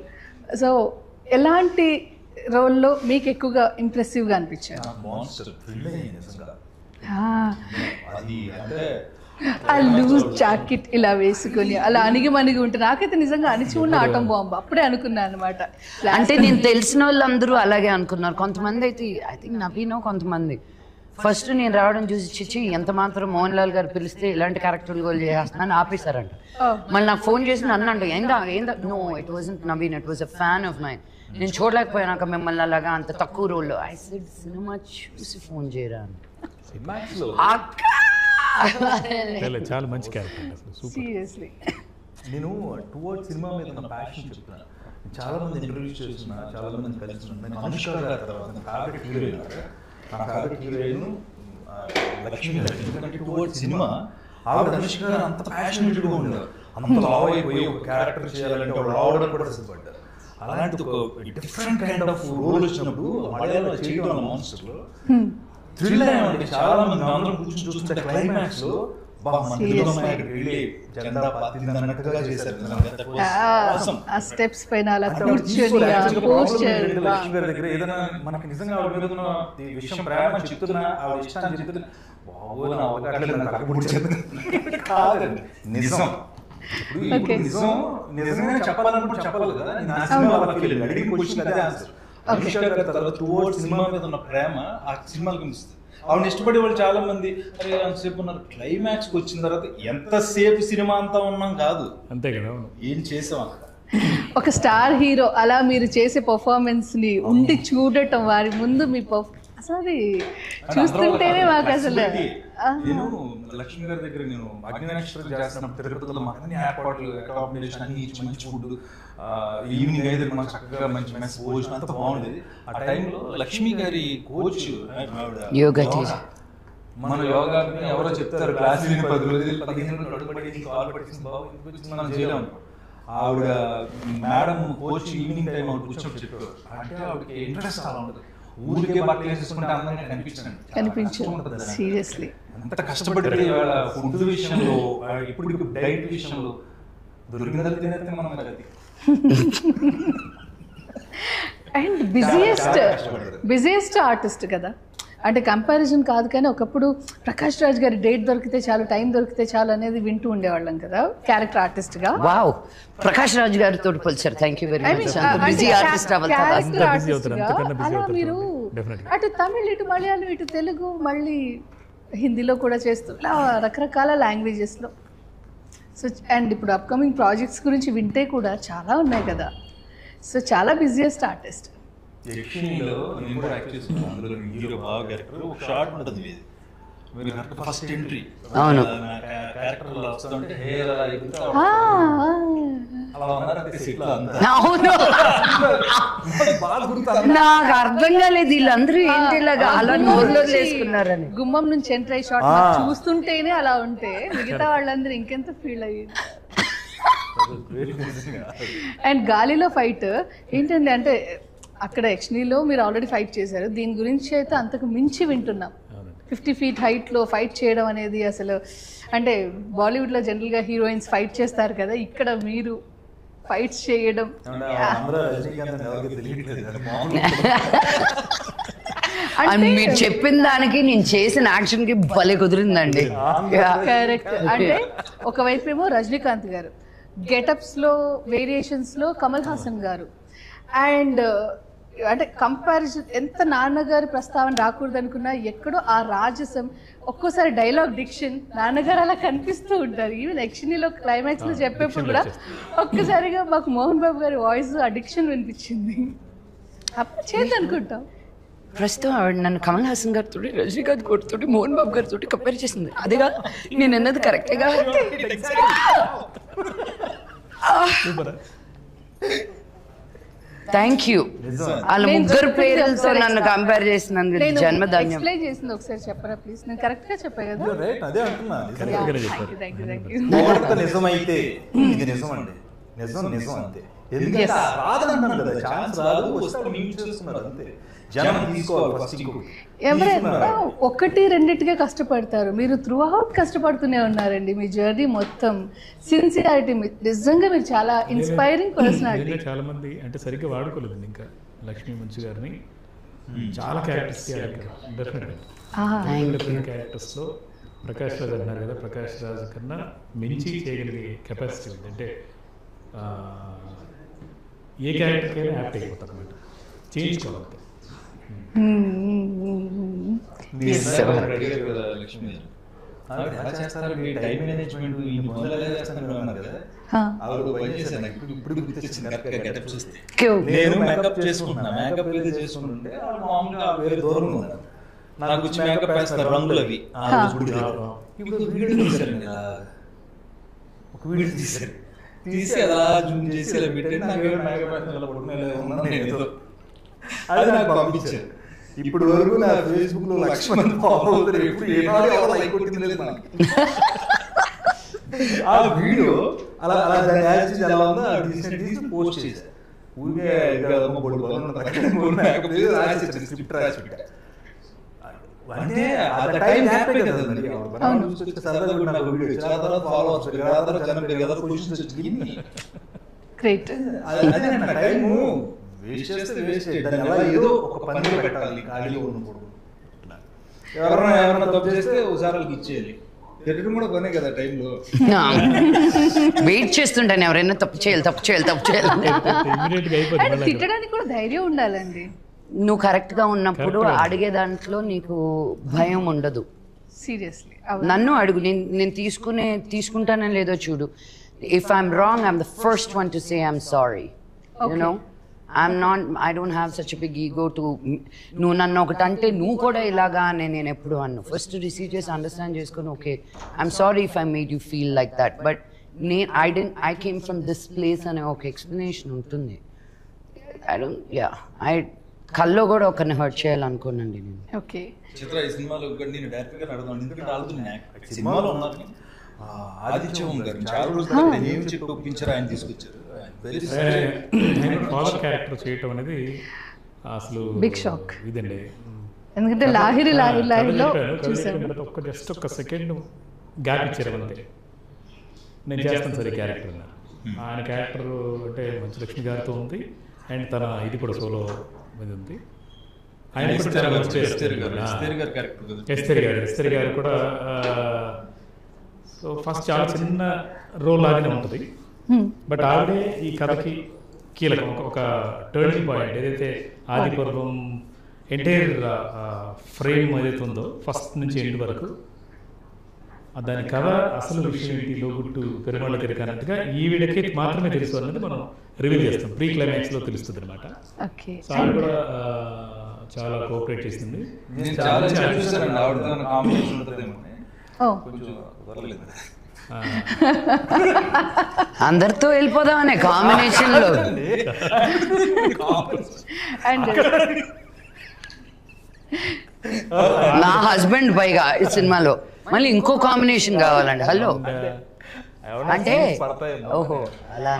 Speaker 1: సో ఎలాంటి రోల్లో మీకు ఎక్కువగా ఇంప్రెసివ్గా అనిపించారు?
Speaker 4: మాన్స్టర్ థ్రిల్ అయ్యింది నిజంగా. అది అంటే
Speaker 1: ఆ లూజ్ జాకెట్ ఇలా వేసుకొని అలా అణిగి ఉంటే నాకైతే నిజంగా అణిచి ఉన్న ఆటం బాంబు అప్పుడే అనుకున్నాను అనమాట.
Speaker 2: అంటే నేను తెలిసిన వాళ్ళందరూ అలాగే అనుకున్నారు. కొంతమంది అయితే ఐ థింక్ నవీనో కొంతమంది ఫస్ట్ నేను రావడం చూసి చిచ్చి ఎంత మాత్రం మోహన్ లాల్ గారు పిలిస్తే ఇలాంటి క్యారెక్టర్లు గోల్ చేస్తున్నాను ఆపేశారంట. మళ్ళీ నాకు ఫోన్ చేసి అన్నంట ఏందా no it wasn't Naveen, it was a fan of mine. నేను చూడలేకపోయాక మిమ్మల్ని అలాగా అంత తక్కువ రోల్లో. ఐ సెడ్ సినిమా చూసి ఫోన్ చేయరా అని.
Speaker 3: చాలా మంచి క్యారెక్టర్ అసలు, సూపర్.
Speaker 1: సీరియస్లీ
Speaker 4: నేను టువర్డ్స్ సినిమా మీద నా ప్యాషన్ చెప్తున్నాను. చాలా మంది ఇంటర్వ్యూస్ చేస్తున్నా, చాలా మంది కలిసి నేను అనుష్క గారి తర్వాత నా ఫేవరెట్ హీరోయిన్, నా ఫేవరెట్ హీరోయిన్ లక్ష్మి గారు. ఎందుకంటే టువర్డ్స్ సినిమా ఆవిడ అనుష్క గారు అంత ప్యాషనేట్గా ఉండేవారు. అంత లావ్ అయిపోయి ఒక క్యారెక్టర్ చేయాలంటే ఆవిడ రావడం కూడా సిద్ధపడ్డారు. అలాంటిది ఒక డిఫరెంట్ కైండ్ ఆఫ్ రోల్ వచ్చినప్పుడు మలయాళంలో చేయడం మాన్స్టర్లో థ్రిల్ అయ్యామండి. చాలా మంది అందరం కూర్చొని చూస్తుంటే క్లైమాక్స్ లో
Speaker 1: ఆ స్టెప్స్ పైన అలా కూర్చొని
Speaker 4: లక్ష్మి గారి దగ్గర ఏదైనా మనకి నిజంగా ఆవిడ మీద ఉన్న విషయం ప్రేమ చెప్తున్నా, ఆవిడ ఇష్టాన్ని చెప్తున్నా, కాదండి నిజం. ఇప్పుడు నిజంగా చెప్పాలనుకుంటే చెప్పాలి కదా. నా సినిమా అడిగిన క్వశ్చన్ అదే ఆన్సర్. అనుష్క గారి తర్వాత టువర్డ్స్ సినిమా మీద ఉన్న ప్రేమ ఆ సినిమాలకు కనిపిస్తుంది. ఆవిడ ఇష్టపడే వాళ్ళు చాలా మంది అరే అంతసేపు ఉన్నారు, క్లైమాక్స్ కి వచ్చిన తర్వాత ఎంతసేపు సినిమా అంతా ఉన్నాం కాదు,
Speaker 3: అంతే కదా,
Speaker 4: ఏం చేసాం అక్కడ.
Speaker 1: ఒక స్టార్ హీరో అలా మీరు చేసే పర్ఫార్మెన్స్ ని ఉండి చూడటం, వారి ముందు మీ అసలు అది చూస్తుంటేనే మాకు అసలు.
Speaker 4: నేను లక్ష్మి గారి దగ్గర నేను అగ్నినక్షత్రం చేస్తున్నప్పుడు తిరుపతిలో మాకు అన్ని ఏర్పాట్లు, అకామిడేషన్ అన్ని మంచి ఫుడ్, ఈవినింగ్ అయితే మనకు చక్కగా మంచి మెస్ భోజనం అంతా బాగుండేది. ఆ టైంలో లక్ష్మి గారి కోచ్ మన యోగా ఎవరో చెప్తారు క్లాస్ 10 రోజులు 15 రోజులు అడుగుపడి కాల్ పట్టింది బాబు మనం చేయలేము. ఆవిడ మేడం కోచ్ ఈవినింగ్ టైం ఆవిడ కూర్చొని చెప్పారు. అంటే ఆవిడకి ఇంట్రెస్ట్ అలా ఉండదు, ఊరికే బట్టలు వేసేసుకుంటే అందంగా
Speaker 1: కనిపించండి. సీరియస్లీ
Speaker 4: ఎంత కష్టపడితే ఇవాళ ఫుడ్ విషయంలో, ఇప్పుడు డైట్ విషయంలో దొరికిందని తినేస్తే మనం అది.
Speaker 1: అండ్ బిజియెస్ట్ ఆర్టిస్ట్ కదా, అంటే కంపారిజన్ కాదు కానీ ఒకప్పుడు ప్రకాష్ రాజ్ గారి డేట్ దొరికితే చాలు, టైం దొరికితే చాలు అనేది వింటూ ఉండేవాళ్ళం కదా క్యారెక్టర్ ఆర్టిస్ట్ గా.
Speaker 2: వావ్, ప్రకాష్ రాజ్ గారితో పోల్చారు. Thank you very much. Busy artist
Speaker 1: అలా మీరు అటు తమిళ్, ఇటు మలయాళం, ఇటు తెలుగు, మళ్ళీ హిందీలో కూడా చేస్తూ రకరకాల లాంగ్వేజెస్లో. సో అండ్ ఇప్పుడు అప్కమింగ్ ప్రాజెక్ట్స్ గురించి వింటే కూడా చాలా ఉన్నాయి కదా. సో చాలా బిజియెస్ట్ ఆర్టిస్ట్.
Speaker 4: యక్షిణిలో నేను కూడా యాక్ట్ చేస్తున్నాను. అందులో హీరో బాగా క్యారెక్టర్ ఒక షార్ట్ ఉంటుంది, ఫస్ట్ ఎంట్రీ
Speaker 2: అవును
Speaker 4: క్యారెక్టర్ వస్తుంటే హెయిర్ అలా అలా ఉన్నారంటే సెట్లో అంతా
Speaker 2: అవును
Speaker 4: బాగా గుర్తు.
Speaker 2: నాకు అర్థం కాలేదు వీళ్ళందరూ ఏంటి ఇలాగా అలా నోరులో వేసుకున్నారని.
Speaker 1: గుమ్మం నుంచి ఎంటర్ అయ్యి షాట్ చూస్తుంటేనే అలా ఉంటే మిగతా వాళ్ళందరూ ఇంకెంత ఫీల్ అయ్యి. అండ్ గాలిలో ఫైట్ ఏంటండి అంటే అక్కడ యక్షిణిలో మీరు ఆల్రెడీ ఫైట్ చేశారు, దీని గురించి అయితే అంతకు మించి వింటున్నాం. 50 feet హైట్లో ఫైట్ చేయడం అనేది అసలు అంటే బాలీవుడ్లో జనరల్గా హీరోయిన్స్ ఫైట్ చేస్తారు కదా, ఇక్కడ మీరు ఫైట్స్ చేయడం
Speaker 2: అండ్ మీరు చెప్పిన దానికి నేను చేసిన యాక్షన్ కి భలే కుదిరిందండి.
Speaker 1: కరెక్ట్. అంటే ఒకవైపు ఏమో రజనీకాంత్ గారు, గెటప్స్ లో వేరియేషన్స్ లో కమల్ హాసన్ గారు, అండ్ అంటే కంపారిజన్ ఎంత నాన్నగారి ప్రస్తావన రాకూడదు అనుకున్నా ఎక్కడో ఆ రాజసం, ఒక్కోసారి డైలాగ్ డిక్షన్ నాన్నగారు అలా కనిపిస్తూ ఉంటారు. ఈవెన్ యక్షిణిలో క్లైమాక్స్ లో చెప్పేప్పుడు కూడా ఒక్కసారిగా మాకు మోహన్ బాబు గారి వాయిస్ ఆ డిక్షన్ వినిపించింది. అప్పుడు చేద్దాం అనుకుంటాం.
Speaker 2: ప్రస్తుతం ఆవిడ నన్ను కమల్ హాసన్ గారితో, రజనీకాంత్ గారితో, మోహన్ బాబు గారితో కంపేర్ చేసింది. అదేగా నేను అన్నది కరెక్టేగా. Thank you. వాళ్ళ ముగ్గురు పేర్లతో నన్ను కంపేర్ చేసినందుకు జన్మధన్యం.
Speaker 1: ఎక్స్ప్లెయిన్ చేసింది ఒకసారి చెప్పరా ప్లీజ్? నేను కరెక్ట్ గా చెప్పా కదా?
Speaker 4: అదే అంటున్నా,
Speaker 1: థ్యాంక్ యూ.
Speaker 4: నిజమైతే ఇది నిజం అండి, నిజం నిజం అంతే. ఎందుకంటే రాదంటున్నాను కదా, ఛాన్స్ రాదు, వస్తే మీరు చూస్తున్నారు అంతే. జనం తీసుకోవాలి ఫస్ట్.
Speaker 1: ఎవరైనా ఒకటి రెండింటిగా కష్టపడతారు, మీరు త్రూ అవుట్ కష్టపడుతూనే ఉన్నారండి. మీ జర్నీ మొత్తం సిన్సియారిటీ, నిజంగా మీరు చాలా ఇన్స్పైరింగ్ పర్సనాలిటీ.
Speaker 3: చాలా మంది అంటే సరిగ్గా వాడుకోలేదు ఇంకా లక్ష్మీ మంచు గారిని. చాలా క్యారెక్టర్స్ డిఫరెంట్ క్యారెక్టర్స్లో ప్రకాష్ రాజ్ అన్నారు కదా, ప్రకాష్ రాజ్ కన్నా మించి చేయగలిగే కెపాసిటీ ఉంది. అంటే ఏ క్యారెక్టర్కైనా యాప్ట్ అయిపోతారు అన్నమాట, చేయించుకోవాలి.
Speaker 4: లక్ష్మి ఎలా చేస్తారు టైం మేనేజ్మెంట్, ఈ మొదలు ఎలా చేస్తారు అన్నారు కదా, ఆవిడ పని చేశాను. నాకు ఇప్పుడు గుర్తొచ్చింది కరెక్ట్గా గెటప్ చూస్తే. నేను మేకప్ చేసుకుంటున్నా, మేకప్ ఏదో చేసుకుంటుంటే మామూలుగా వేరే దూరంగా ఉన్నాను, నాకు వచ్చి మేకప్ వేస్తారు రంగులు అవి. ఇప్పుడు వీడియో తీశారు కదా, ఒక వీడియో తీశారు, తీసి అలా జూమ్ చేసి అలా పెట్టి నాకు మేకప్ వేస్తున్నా ఏదో అది నాకు పంపించారు. ఇప్పుడు వరకు నా ఫేస్బుక్ లో 1,00,000 మంది ఫాలో అవుతారు, ఎప్పుడు లైక్ కొట్టింది నాకు. ఆ వీడియో అలా అలా దాన్ని యాడ్ చేసి ఎలా ఉందో తీసి పోస్ట్ చేశారు. ఊరికే స్క్రిప్ట్ రాసి పెట్టా. అంటే ఆ టైం హ్యాపీ కదండి, సరదాగా నాకు వీడియో చాలా తర్వాత ఫాలోవర్స్ కదా, పొజిషన్స్ వచ్చింది.
Speaker 1: గ్రేట్.
Speaker 4: అదే అన్న టైము వేస్ట్ చేస్తే వేస్ట్, దాన్ని ఎలా ఏదో ఒక పనిలో పెట్టాలి, ఖాళీగా ఉన్నప్పుడు. ఎవరైనా తప్పు చేస్తే ఒకసారి ఇచ్చేయాలి, తిట్టడం కూడా పనే కదా టైంలో.
Speaker 2: వెయిట్ చేస్తుంటాను ఎవరైనా తప్పు చేయాలి తప్పు చేయాలి తప్పు చేయాలి.
Speaker 1: తిట్టడానికి కూడా ధైర్యం ఉండాలండి.
Speaker 2: నువ్వు కరెక్ట్గా ఉన్నప్పుడు అడిగే దాంట్లో నీకు భయం ఉండదు.
Speaker 1: సీరియస్లీ
Speaker 2: నన్ను అడుగు, నేను తీసుకుంటానని లేదో చూడు. If I'm wrong I'm the first one to say I'm sorry. You know I don't have such a big ego to నువ్వు నన్ను ఒకటి అంటే నువ్వు కూడా ఇలాగా అని నేను ఎప్పుడు అన్ను. ఫస్ట్ రిసీవ్ చేసి అండర్స్టాండ్ చేసుకుని okay I'm sorry if I made you feel like that, but I came from this place అనే ఒక ఎక్స్ప్లెనేషన్ ఉంటుంది. కల్లో కూడా ఒకరిని హర్ట్ చేయాలనుకోనండి నేను.
Speaker 1: ఓకే
Speaker 4: చిత్ర ఈ సినిమాలో నేను డైరెక్ట్గా అడుగుతాను, ఎందుకంటే ఆడుతున్నాను సినిమాలో ఉన్నాను. ఆదిత్యం గారు చాలా రోజులు ఏమి చెప్పి ఒప్పించారు, ఆయన తీసుకొచ్చారు.
Speaker 3: ఫాదర్ క్యారెక్టర్ చేయటం అనేది అసలు
Speaker 1: బిగ్ షాక్
Speaker 3: ఇదండి.
Speaker 1: ఎందుకంటే లాహిరిలో
Speaker 3: ఒక్క జస్ట్ ఒక సెకండ్ గ్యాప్ ఇచ్చారు అంతే. నేను చేస్తాను సరే క్యారెక్టర్ అన్నారు. ఆయన క్యారెక్టర్ అంటే మంచు లక్ష్మి గారితో ఉంది, అండ్ తన ఇది కూడా సోలో మీద ఉంది. ఆయన ఎస్తేర్ గారు కూడా. సో ఫస్ట్ చాలా చిన్న రోల్ లాగానే ఉంటుంది, బట్ ఆవిడే ఈ కథకి కీలకం, ఒక టర్నింగ్ పాయింట్. ఏదైతే ఆది పర్వం ఎంటైర్ ఫ్రేమ్ ఏదైతే ఉందో ఫస్ట్ నుంచి ఎండ్ వరకు దాని కథ అసలు విషయం ఏంటి, లోగుట్టు పెరుమాళ్ళ తిరిగి అన్నట్టుగా ఈవిడకి మాత్రమే తెలుసు అన్నది మనం రివీల్ చేస్తాం. ప్రీ క్లైమాక్స్ లో తెలుస్తుంది అనమాట. సో ఆవిడ కూడా చాలా కోఆపరేట్ చేసింది.
Speaker 2: అందరితో వెళ్ళిపోదామనే కాంబినేషన్లో.
Speaker 1: అండ్
Speaker 2: నా హస్బెండ్ పైగా ఈ సినిమాలో మళ్ళీ ఇంకో కాంబినేషన్ కావాలండి. హలో అంటే ఓహో అలా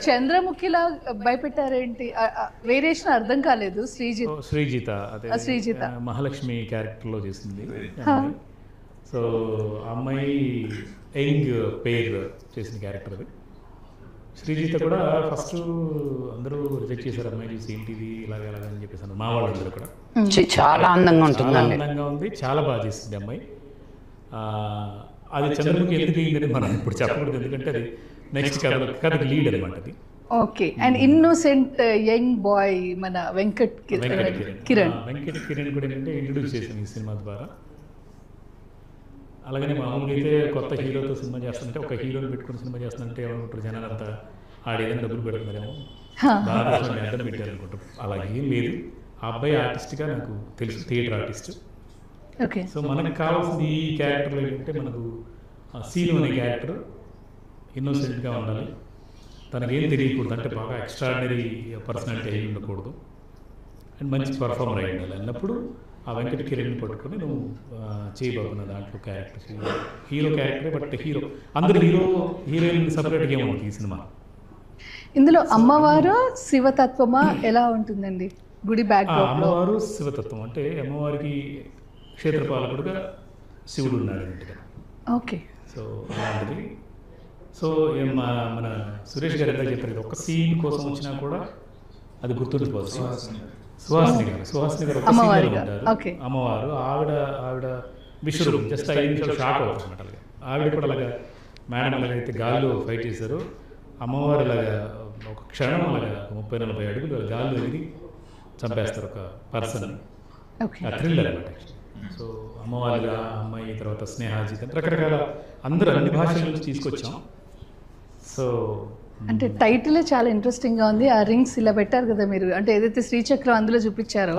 Speaker 1: చంద్రముఖిలా భయపెట్టారేంటి? వేరియేషన్ అర్థం కాలేదు.
Speaker 3: శ్రీజిత అదే
Speaker 1: శ్రీజిత
Speaker 3: మహాలక్ష్మి క్యారెక్టర్లో చేసింది. సో అమ్మాయి యంగ్ పేర్ చేసిన క్యారెక్టర్ అది. శ్రీజిత కూడా ఫస్ట్ అందరూ రిజెక్ట్ చేశారు, అమ్మాయి చూసి ఏంటిది ఇలాగ అని చెప్పేసి మా వాళ్ళందరూ కూడా.
Speaker 2: చాలా అందంగా ఉంటుంది,
Speaker 3: చాలా అందంగా ఉంది, చాలా బాగా చేసింది అమ్మాయి. అది చంద్రముఖి ఎందుకు అయిందని మనం ఇప్పుడు చెప్పకూడదు, ఎందుకంటే అది నెక్స్ట్ కథకి లీడ్ అనమాట అది.
Speaker 1: Okay. And innocent young boy మన వెంకట్ కిరణ్
Speaker 3: కూడా ఏంటంటే ఇంట్రొడ్యూస్ చేశాను ఈ సినిమా ద్వారా. అలాగనే మామూలుగా అయితే కొత్త హీరోతో సినిమా చేస్తుంటే, ఒక హీరోని పెట్టుకుని సినిమా చేస్తుంటే ఏమనుకుంటారు జనాలు అంతా, ఆడేదైనా డబ్బులు పెడుతున్నారేమో, దాదాపు అర్థం పెట్టారు అనుకుంటారు. అలాగే ఏం లేదు. ఆ అబ్బాయి ఆర్టిస్ట్గా నాకు తెలుసు, థియేటర్ ఆర్టిస్ట్.
Speaker 1: ఓకే.
Speaker 3: సో మనకు కావాల్సింది ఈ క్యారెక్టర్లో ఏంటంటే, మనకు సీను అనే క్యారెక్టర్ ఇన్నోసెంట్గా ఉండాలి, తనకేం తెలియకూడదు, అంటే బాగా ఎక్స్ట్రాడినరీ పర్సనాలిటీ అయి ఉండకూడదు, అండ్ మంచి పర్ఫార్మర్ అయి ఉండాలి అన్నప్పుడు ఆ వెంకట కిరణ్ పట్టుకొని నువ్వు చేయబోతున్న దాంట్లో క్యారెక్టర్ హీరో క్యారెక్టరే. బట్ హీరో అందరు హీరోయిన్ సపరేట్గా ఏముంటుంది ఈ సినిమా.
Speaker 1: ఇందులో అమ్మవారు శివతత్వమా ఎలా ఉంటుందండి? గుడి బ్యాక్
Speaker 3: అమ్మవారు శివతత్వం అంటే అమ్మవారికి క్షేత్రపాలకుడుగా శివుడు ఉన్నాడు అన్నట్టుగా.
Speaker 1: ఓకే.
Speaker 3: సో అలాంటిది. సో మన సురేష్ గారు ఎంత చెప్పారు, ఒక సీన్ కోసం వచ్చినా కూడా అది గుర్తుండిపోతుంది. సుహాసిని గారు ఒక సీన్లో ఉంటారు, అమ్మవారు. ఆవిడ విశ్వరూపం జస్ట్ 5 నిమిషాలు షాక్ అవుతుంది అన్నమాట. ఆవిడ కూడా అలాగా మేడం అలాగైతే గాల్లో ఫైట్ చేశారు, అమ్మవారు అలాగా ఒక క్షణం అలాగా 30-40 అడుగులు గాల్లో ఎగిరి చంపేస్తారు ఒక పర్సన్. థ్రిల్లర్ అనమాట. సో అమ్మవారిగా అమ్మాయి, తర్వాత స్నేహాజిత్, రకరకాల అందరూ అన్ని భాషల నుంచి తీసుకొచ్చాం. సో
Speaker 1: అంటే టైటిలే చాలా ఇంట్రెస్టింగ్గా ఉంది. ఆ రింగ్స్ ఇలా పెట్టారు కదా మీరు, అంటే ఏదైతే శ్రీచక్రం అందులో చూపించారో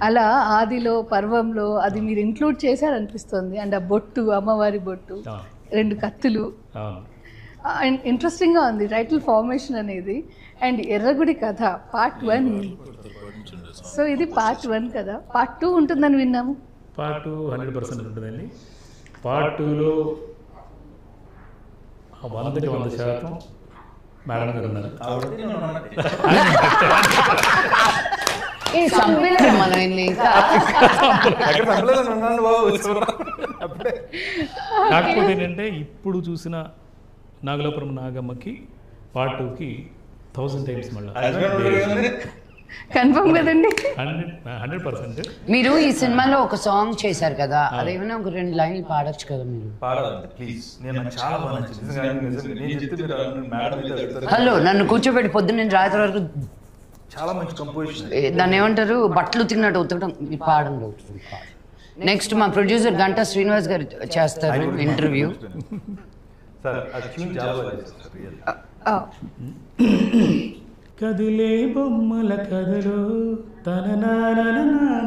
Speaker 1: అలా ఆదిలో పర్వంలో అది మీరు ఇంక్లూడ్ చేశారనిపిస్తుంది. అండ్ ఆ బొట్టు, అమ్మవారి బొట్టు, 2 కత్తులు, అండ్ ఇంట్రెస్టింగ్గా ఉంది టైటిల్ ఫార్మేషన్ అనేది. అండ్ ఎర్రగుడి కథ పార్ట్ 1. సో ఇది పార్ట్ 1 కదా, పార్ట్ 2 ఉంటుందని విన్నాము.
Speaker 3: పార్ట్ 2 100% ఉంటుందండి. పార్ట్ 2లో 100కి 100% మేడం గారు ఉన్నారు. కాకపోతే ఏంటంటే ఇప్పుడు చూసిన నాగలాపురం నాగమ్మకి పార్ట్ 2కి 1000 times మళ్ళీ
Speaker 1: కన్ఫర్మ్ కదండి.
Speaker 3: 100%.
Speaker 2: మీరు ఈ సినిమాలో ఒక సాంగ్ చేశారు కదా, అదేమైనా ఒక 2 లైన్లు పాడొచ్చు కదా మీరు. హలో నన్ను కూర్చోబెట్టి పొద్దున్న నేను రాత్రి వరకు
Speaker 4: చాలా మంచి కంపోజిషన్.
Speaker 2: దాన్ని ఏమంటారు, బట్టలు ఉతికినట్టు ఉతకడం. ఈ పాడంలో నెక్స్ట్ మా ప్రొడ్యూసర్ గంటా శ్రీనివాస్ గారు చేస్తారు ఇంటర్వ్యూ.
Speaker 3: కదిలే బొమ్మల కథలో తన నాన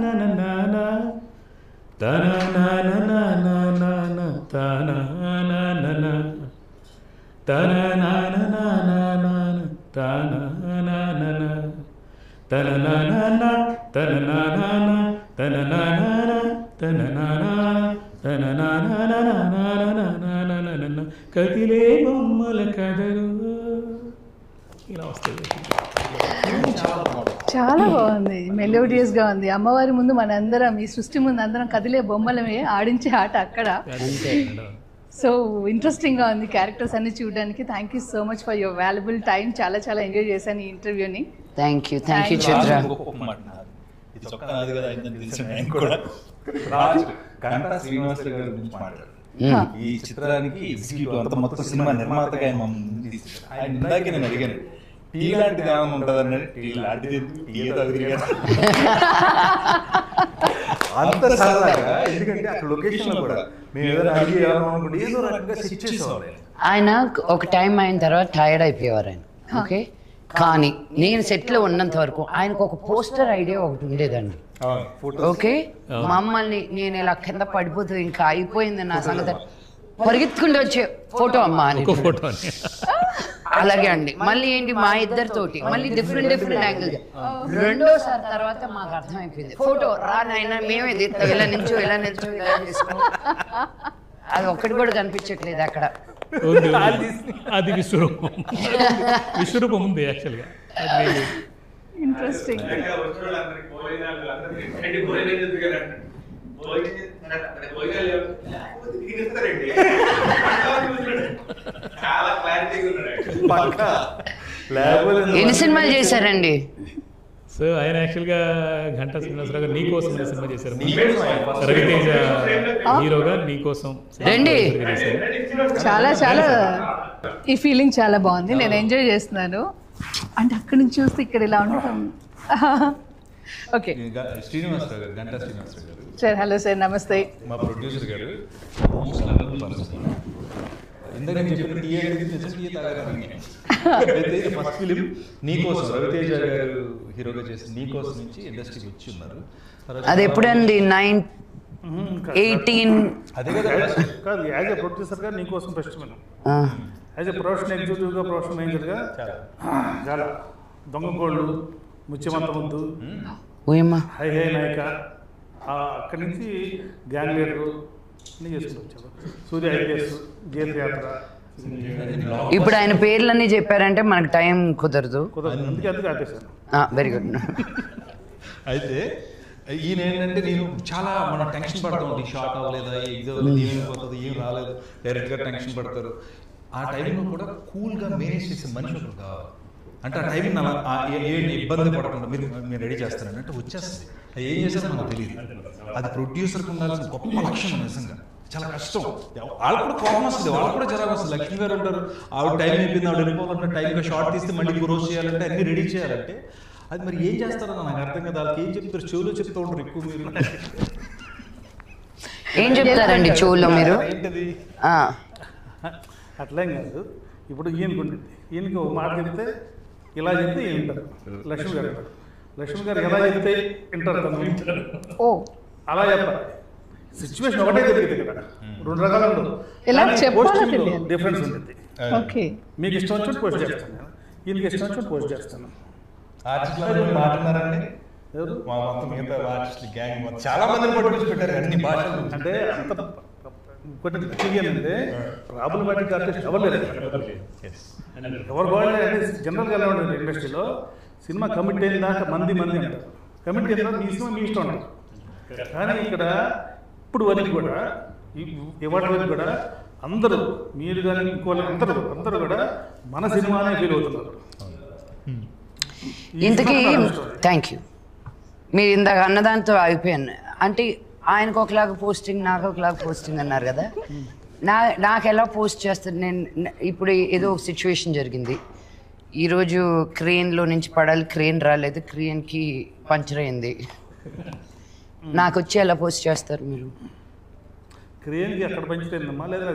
Speaker 3: తన నాన తన నాన తన నాన తన నాన తన నాన తన నాన తన నాన తన నాన తన నాన కదిలే బొమ్మల కథలో ఇలా వస్తుంది.
Speaker 1: చాలా బాగుంది, మెలోడియస్గా ఉంది. అమ్మవారి ముందు మనందరం, ఈ సృష్టి ముందు అందరం కదిలే బొమ్మలమే, ఆడించే ఆట అక్కడ. సో ఇంట్రెస్టింగ్గా ఉంది క్యారెక్టర్స్ అన్ని చూడడానికి. Thank you so much for your valuable time. చాలా ఎంజాయ్ చేశాను ఈ ఇంటర్వ్యూని.
Speaker 2: థ్యాంక్ యూ చిత్ర.
Speaker 4: గంటా శ్రీనివాస్ గారి గురించి మాట్లాడారు. ఈ చిత్రానికి మొత్తం సినిమా నిర్మాతగా ఆయన ఇందాక నేను అడిగాను, టీ లాంటిది ఏమైనా ఉంటుందని. టీ లాంటిది అంత సరదాగా, ఎందుకంటే అక్కడ లొకేషన్ కూడా మేము ఏదైనా అడిగి అనుకుంటే ఏదో రకంగా సెట్ చేసేవాళ్ళు.
Speaker 2: ఆయన ఒక టైం అయిన తర్వాత టైర్డ్ అయిపోయేవారు ఆయన. ఓకే, కానీ నేను సెట్లో ఉన్నంత వరకు ఆయనకు ఒక పోస్టర్ ఐడియా ఒకటి ఉండేదండి. ఓకే మమ్మల్ని నేను ఇలా కింద పడిపోతుంది ఇంకా అయిపోయింది నా సంగతి పరిగెత్తుకుంటూ వచ్చే ఫోటో అమ్మా అని
Speaker 3: ఫోటో అని
Speaker 2: అలాగే అండి మళ్ళీ ఏంటి మా ఇద్దరితోటి మళ్ళీ డిఫరెంట్ యాంగిల్ రెండోసారి తర్వాత మాకు అర్థమైపోయింది ఫోటో రా నాయన మేమే తీస్తాం ఇలా నిల్చో ఇలా చేసుకో అది ఒక్కటి కూడా కనిపించట్లేదు అక్కడ
Speaker 3: అది విశ్వరూపం ఉంది యాక్చువల్గా
Speaker 1: ఇంట్రెస్టింగ్.
Speaker 2: ఎన్ని సినిమాలు చేశారండి?
Speaker 3: సో ఆయన యాక్చువల్గా ఘంటా శ్రీనివాసరావు గారు నీకోసం అనే సినిమా చేశారు. రవితేజ హీరోగా నీకోసం
Speaker 2: రండి.
Speaker 1: చాలా చాలా ఈ ఫీలింగ్ చాలా బాగుంది, నేను ఎంజాయ్ చేస్తున్నాను. అంటే అక్కడి నుంచి చూస్తే ఇక్కడ ఇలా ఉండటం. ఓకే
Speaker 4: శ్రీనివాసరావు గారు, గంటా శ్రీనివాసరావు గారు
Speaker 1: సార్. హలో సార్, నమస్తే.
Speaker 4: మా ప్రొడ్యూసర్ గారు ఇందాక నేను చెప్పిన టీ ఫస్ట్ ఫిలిం నీకోసం రవితేజ గారు హీరోగా చేసి నీకోసం నుంచి ఇండస్ట్రీకి వచ్చి ఉన్నారు.
Speaker 2: అది ఎప్పుడండి? 18
Speaker 4: అదే కదా
Speaker 6: కాదు, యాజ్ ఎ ప్రొడ్యూసర్గా నీకోసం ఫెస్టివల్, యాజ్ ఎ ప్రొఫెషనల్ ఎగ్జిక్యూటివ్గా, ప్రొఫెషనల్ మేనేజర్గా చాలా దొంగకోళ్ళు, ముత్యమంత ముద్దు, హై హై నాయక, అక్కడి నుంచి గ్యాంగ్ లీడరు అన్నీ చేసుకుంటూ వచ్చారు. సూర్య ఐపీఎస్, జైలు యాత్ర.
Speaker 2: ఇప్పుడు ఆయన పేర్లన్నీ చెప్పారంటే మనకు టైం కుదరదు.
Speaker 6: అందుకే ఆపేశాను.
Speaker 2: Very good.
Speaker 4: అయితే ఈయన ఏంటంటే నేను చాలా మనం టెన్షన్ పడతా ఉంటాం, షార్ట్ అవ్వలేదా, ఏమైపోతుంది, ఏం రాలేదు, డైరెక్ట్గా టెన్షన్ పడతారు. ఆ టైంలో కూడా కూల్గా మేనేజ్ చేసే మనిషి ఒకరు కావాలి. అంటే ఆ టైం ఏంటి ఇబ్బంది పడకుండా మీరు రెడీ చేస్తారని అంటే వచ్చేస్తుంది. అది ఏం చేశారో మనకు తెలియదు. అది ప్రొడ్యూసర్కి ఉండాల్సిన గొప్ప లక్ష్యం నిజంగా. చాలా కష్టం. వాళ్ళకు కూడా కోపం వస్తుంది, వాళ్ళకు కూడా జరగ వస్తుంది. లక్ష్మి గారు ఉంటారు, ఆవిడ టైం అయిపోయింది, ఆవిడ వెళ్ళిపోవాలంటే టైంగా షార్ట్ తీస్తే మళ్ళీ రోజు చేయాలంటే అన్ని రెడీ చేయాలంటే అది మరి ఏం చేస్తారో నాకు అర్థం కదా. వాళ్ళకి ఏం చెప్తారు? చెవులో చెప్తూ ఉంటారు ఎక్కువ. మీరు
Speaker 2: ఏం చెప్తారండి చెవులో మీరు?
Speaker 6: అట్లేం కాదు. ఇప్పుడు ఈయనకి ఒక మాట చెప్తే ఇలా చెప్తే వింటారు. లక్ష్మి గారు ఎలా చెప్తే వింటారు.
Speaker 1: ఓ
Speaker 6: అలా చెప్పాలి. సిచ్యువేషన్ ఒకటే జరిగింది ఇక్కడ, రెండు రకాలు ఉండదు. డిఫరెన్స్ ఉంటుంది.
Speaker 1: ఓకే,
Speaker 6: మీకు ఇష్టం వచ్చినట్టు పోస్ట్ చేస్తాను, ఈయనకి ఇష్టం వచ్చినట్టు పోస్ట్ చేస్తాను.
Speaker 4: మాట్లాడారండి ఎవరు? మా మొత్తం మిగతా ఆర్టిస్టులు గ్యాంగ్ చాలా మందిని పట్టుకొచ్చి పెట్టారు అన్ని భాషలు.
Speaker 6: అంటే అంత కొన్ని అంటే ప్రాబ్లమాటిక్ ఆర్టిస్ట్ ఎవరు లేదు, ఎవరు బాగుండే. జనరల్గా ఎలా ఉంటుంది ఇండస్ట్రీలో, సినిమా కమిట్ అయిన దాకా మంది అంటారు. కమిట్ అయిన తర్వాత మీ సినిమా మీ ఇష్టం అంటారు. కానీ ఇక్కడ ఇప్పుడు వరకు కూడా ఇవాటి వరకు కూడా అందరూ, మీరు కానీ ఇంకోళ్ళు అందరూ కూడా మన సినిమానే ఫీల్ అవుతున్నారు.
Speaker 2: ఇంతకీ థ్యాంక్ యూ. మీరు ఇందాక అన్నదాంతో అయిపోయాను. అంటే ఆయనకు ఒకలాగా పోస్టింగ్, నాకు ఒకలాగా పోస్టింగ్ అన్నారు కదా. నాకు ఎలా పోస్ట్ చేస్తారు? నేను ఇప్పుడు ఏదో ఒక సిచ్యువేషన్ జరిగింది, ఈరోజు క్రెయిన్లో నుంచి పడాలి, క్రెయిన్ రాలేదు, క్రెయిన్కి పంచర్ అయింది, నాకు వచ్చి ఎలా పోస్ట్ చేస్తారు మీరు?
Speaker 6: క్రెయిన్కి అక్కడ పంచుతాయిందమ్మా, లేదా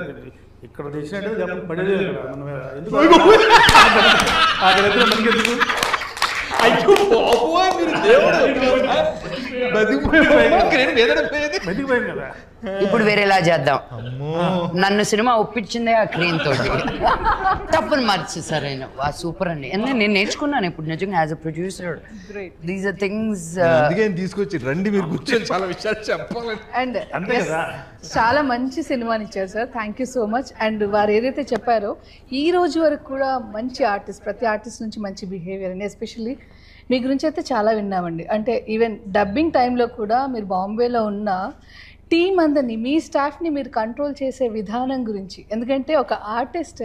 Speaker 6: ఇక్కడ తెచ్చినట్టు పడేది.
Speaker 2: ఇప్పుడు వేరేలా చేద్దాం. నన్ను సినిమా ఒప్పించిందే ఆ క్రెయిన్ తోటి. తప్పని మార్చేసారు ఆయన. సూపర్ అండి. నేను నేర్చుకున్నాను ఇప్పుడు నిజంగా as a producer. These are things
Speaker 4: తీసుకొచ్చి రండి మీరు కూర్చొని చాలా విషయాలు చెప్పాలి.
Speaker 1: అండ్ చాలా మంచి సినిమాని ఇచ్చారు sir, thank you so much. And వారు ఏదైతే చెప్పారో ఈ రోజు వరకు కూడా మంచి ఆర్టిస్ట్, ప్రతి ఆర్టిస్ట్ నుంచి మంచి బిహేవియర్ అండి. ఎస్పెషల్లీ మీ గురించి అయితే చాలా విన్నామండి. అంటే ఈవెన్ డబ్బింగ్ టైంలో కూడా మీరు బాంబేలో ఉన్న టీం అందరినీ, మీ స్టాఫ్ని మీరు కంట్రోల్ చేసే విధానం గురించి. ఎందుకంటే ఒక ఆర్టిస్ట్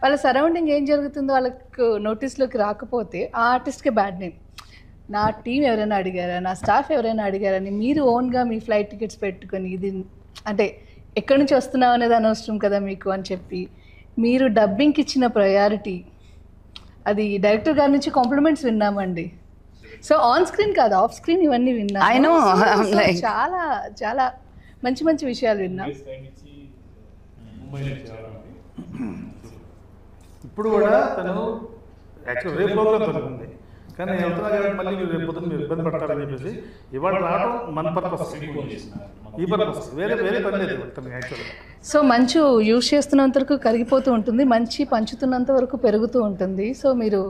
Speaker 1: వాళ్ళ సరౌండింగ్ ఏం జరుగుతుందో వాళ్ళకు నోటీస్లోకి రాకపోతే ఆ ఆర్టిస్ట్కి బ్యాడ్ నేమ్. నా టీం ఎవరైనా అడిగారా, నా స్టాఫ్ ఎవరైనా అడిగారని మీరు ఓన్గా మీ ఫ్లైట్ టికెట్స్ పెట్టుకొని, ఇది అంటే ఎక్కడి నుంచి వస్తున్నావు అనేది అనవసరం కదా మీకు అని చెప్పి మీరు డబ్బింగ్కి ఇచ్చిన ప్రయారిటీ, అది డైరెక్టర్ గారి నుంచి కాంప్లిమెంట్స్ విన్నామండి. సో ఆన్ స్క్రీన్ కాదు, ఆఫ్ స్క్రీన్ ఇవన్నీ విన్నాము. చాలా చాలా మంచి మంచి విషయాలు విన్నాం.
Speaker 6: ఇప్పుడు కూడా తను యాక్చువల్ రేపు ప్రోగ్రామ్ ఉంది, కానీ నేను వెళ్తున్నా కాబట్టి మళ్ళీ మీరు రేపు పొద్దున్న మీరు ఇబ్బంది పడతారని చెప్పేసి ఇవాళ రావడం మన పర్పస్, ఈ పర్పస్, వేరే పని లేదు యాక్చువల్గా.
Speaker 1: సో మంచు యూజ్ చేస్తున్నంత వరకు కరిగిపోతూ ఉంటుంది, మంచి పంచుతున్నంత వరకు పెరుగుతూ ఉంటుంది. సో మీరు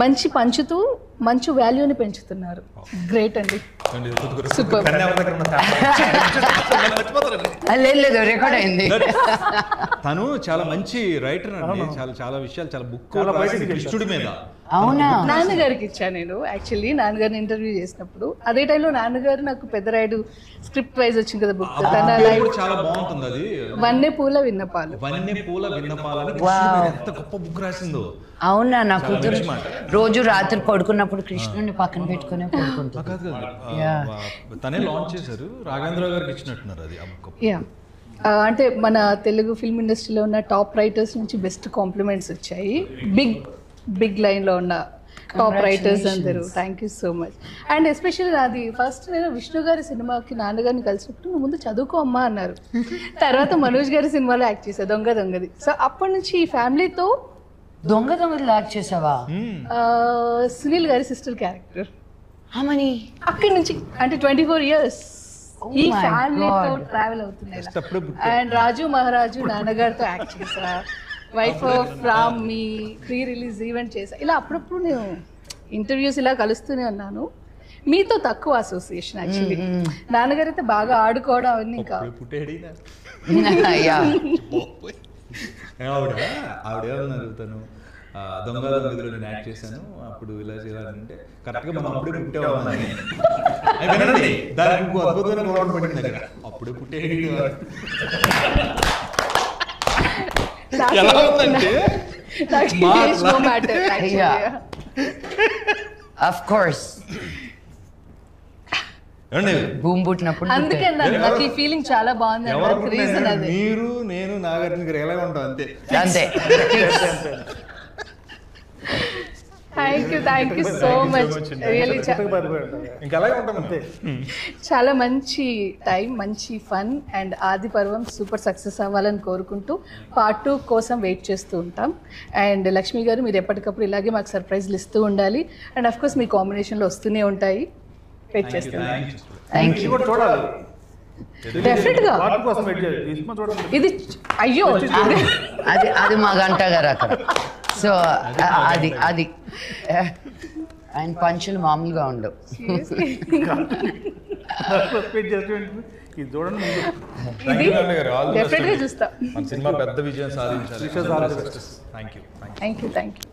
Speaker 1: మంచి పంచుతూ మంచు వాల్యూని పెంచుతున్నారు. గ్రేట్ అండి, సూపర్.
Speaker 2: లేదు రికార్డ్ అయింది.
Speaker 4: తను చాలా మంచి రైటర్ అండి, చాలా విషయాలు, చాలా బుక్ కృష్ణుడి మీద.
Speaker 2: అవునా?
Speaker 1: నాన్నగారికి ఇచ్చాను నేను యాక్చువల్లీ, నాన్నగారిని ఇంటర్వ్యూ చేసినప్పుడు. అదే టైంలో నాన్నగారు నాకు పెద్దరాయుడు స్క్రిప్ట్ వైజ్ వచ్చింది కదా బుక్, తన లైఫ్
Speaker 4: చాలా బాగుంటుంది అది.
Speaker 1: వన్నె పూల విన్నపాలు.
Speaker 4: వన్నె పూల విన్నపాలని ఎంత గొప్ప బుక్ రాసిందో.
Speaker 2: అవునా? నా కూతురు రోజు రాత్రి పడుకున్నప్పుడు కృష్ణుని పక్కన పెట్టుకునే పడుకుంటుంది.
Speaker 4: తనే లాంచ్ చేశారు, రాఘవేంద్రరావు గారికి ఇచ్చినట్టున్నారు అది.
Speaker 1: యా, అంటే మన తెలుగు ఫిల్మ్ ఇండస్ట్రీలో ఉన్న టాప్ రైటర్స్ నుంచి బెస్ట్ కాంప్లిమెంట్స్ వచ్చాయి. బిగ్ లైన్లో ఉన్న టాప్ రైటర్స్ అందరూ. Thank you so much. And especially నాది ఫస్ట్ నేను విష్ణు గారి సినిమాకి నాన్నగారిని కలిసినప్పుడు నువ్వు ముందు చదువుకో అమ్మా అన్నారు. తర్వాత మనోజ్ గారి సినిమాలో యాక్ట్ చేశా, దొంగది. సో అప్పటి నుంచి ఈ ఫ్యామిలీతో
Speaker 2: దొంగది యాక్ట్ చేసావా?
Speaker 1: సునీల్ గారి సిస్టర్ క్యారెక్టర్.
Speaker 2: అక్కడి
Speaker 1: నుంచి అంటే 24 years ఈ ఫ్యామిలీతో ట్రావెల్ అవుతున్నాయి. అండ్ రాజు మహారాజు నాన్నగారితో యాక్ట్ చేసా, wife of Ram me pre release event చేసా. ఇలా అప్పుడప్పుడు నేను ఇంటర్వ్యూస్ ఇలా కలుస్తూనే ఉన్నాను. మీతో తక్కువ అసోసియేషన్ యాక్చువల్లీ. నాన్నగారు అయితే బాగా ఆడుకోవడం అవన్నీ ఇంకా
Speaker 4: ఆవిడేమన్నారు, తను దొంగలో నేను యాక్ట్ చేశాను అప్పుడు ఇలా చేయాలంటే కరెక్ట్గా మనం అప్పుడే పుట్టేవాళ్ళని. దానికి ఇంకో అద్భుతమైన గౌరవం పడింది దగ్గర. అప్పుడే పుట్టేది
Speaker 2: ఎలా ఉందంటే ఆఫ్ కోర్స్ భూమి పుట్టినప్పుడు.
Speaker 1: అందుకే నాకు ఈ ఫీలింగ్ చాలా బాగుంది. రీజన్ అది
Speaker 4: మీరు నేను నాగార్జున గారు ఎలా ఉంటాం అంతే.
Speaker 1: Thank you so much. Really చాలా మంచి టైం, మంచి ఫన్. అండ్ ఆది పర్వం సూపర్ సక్సెస్ అవ్వాలని కోరుకుంటూ పార్ట్ 2 కోసం వెయిట్ చేస్తూ ఉంటాం. అండ్ లక్ష్మి గారు మీరు ఎప్పటికప్పుడు ఇలాగే మాకు సర్ప్రైజ్లు ఇస్తూ ఉండాలి. అండ్ అఫ్ కోర్స్ మీ కాంబినేషన్లో వస్తూనే ఉంటాయి. వెయిట్ చేస్తున్నాం. డెఫినెట్గా ఇది అయ్యో
Speaker 2: అది మా గంట గారు అక్కడ. సో అది ఆయన పంచులు మామూలుగా ఉండవు.
Speaker 1: డెఫినెట్గా చూస్తా.
Speaker 4: సినిమా పెద్ద విజయం సాధించాలి.
Speaker 1: Thank you.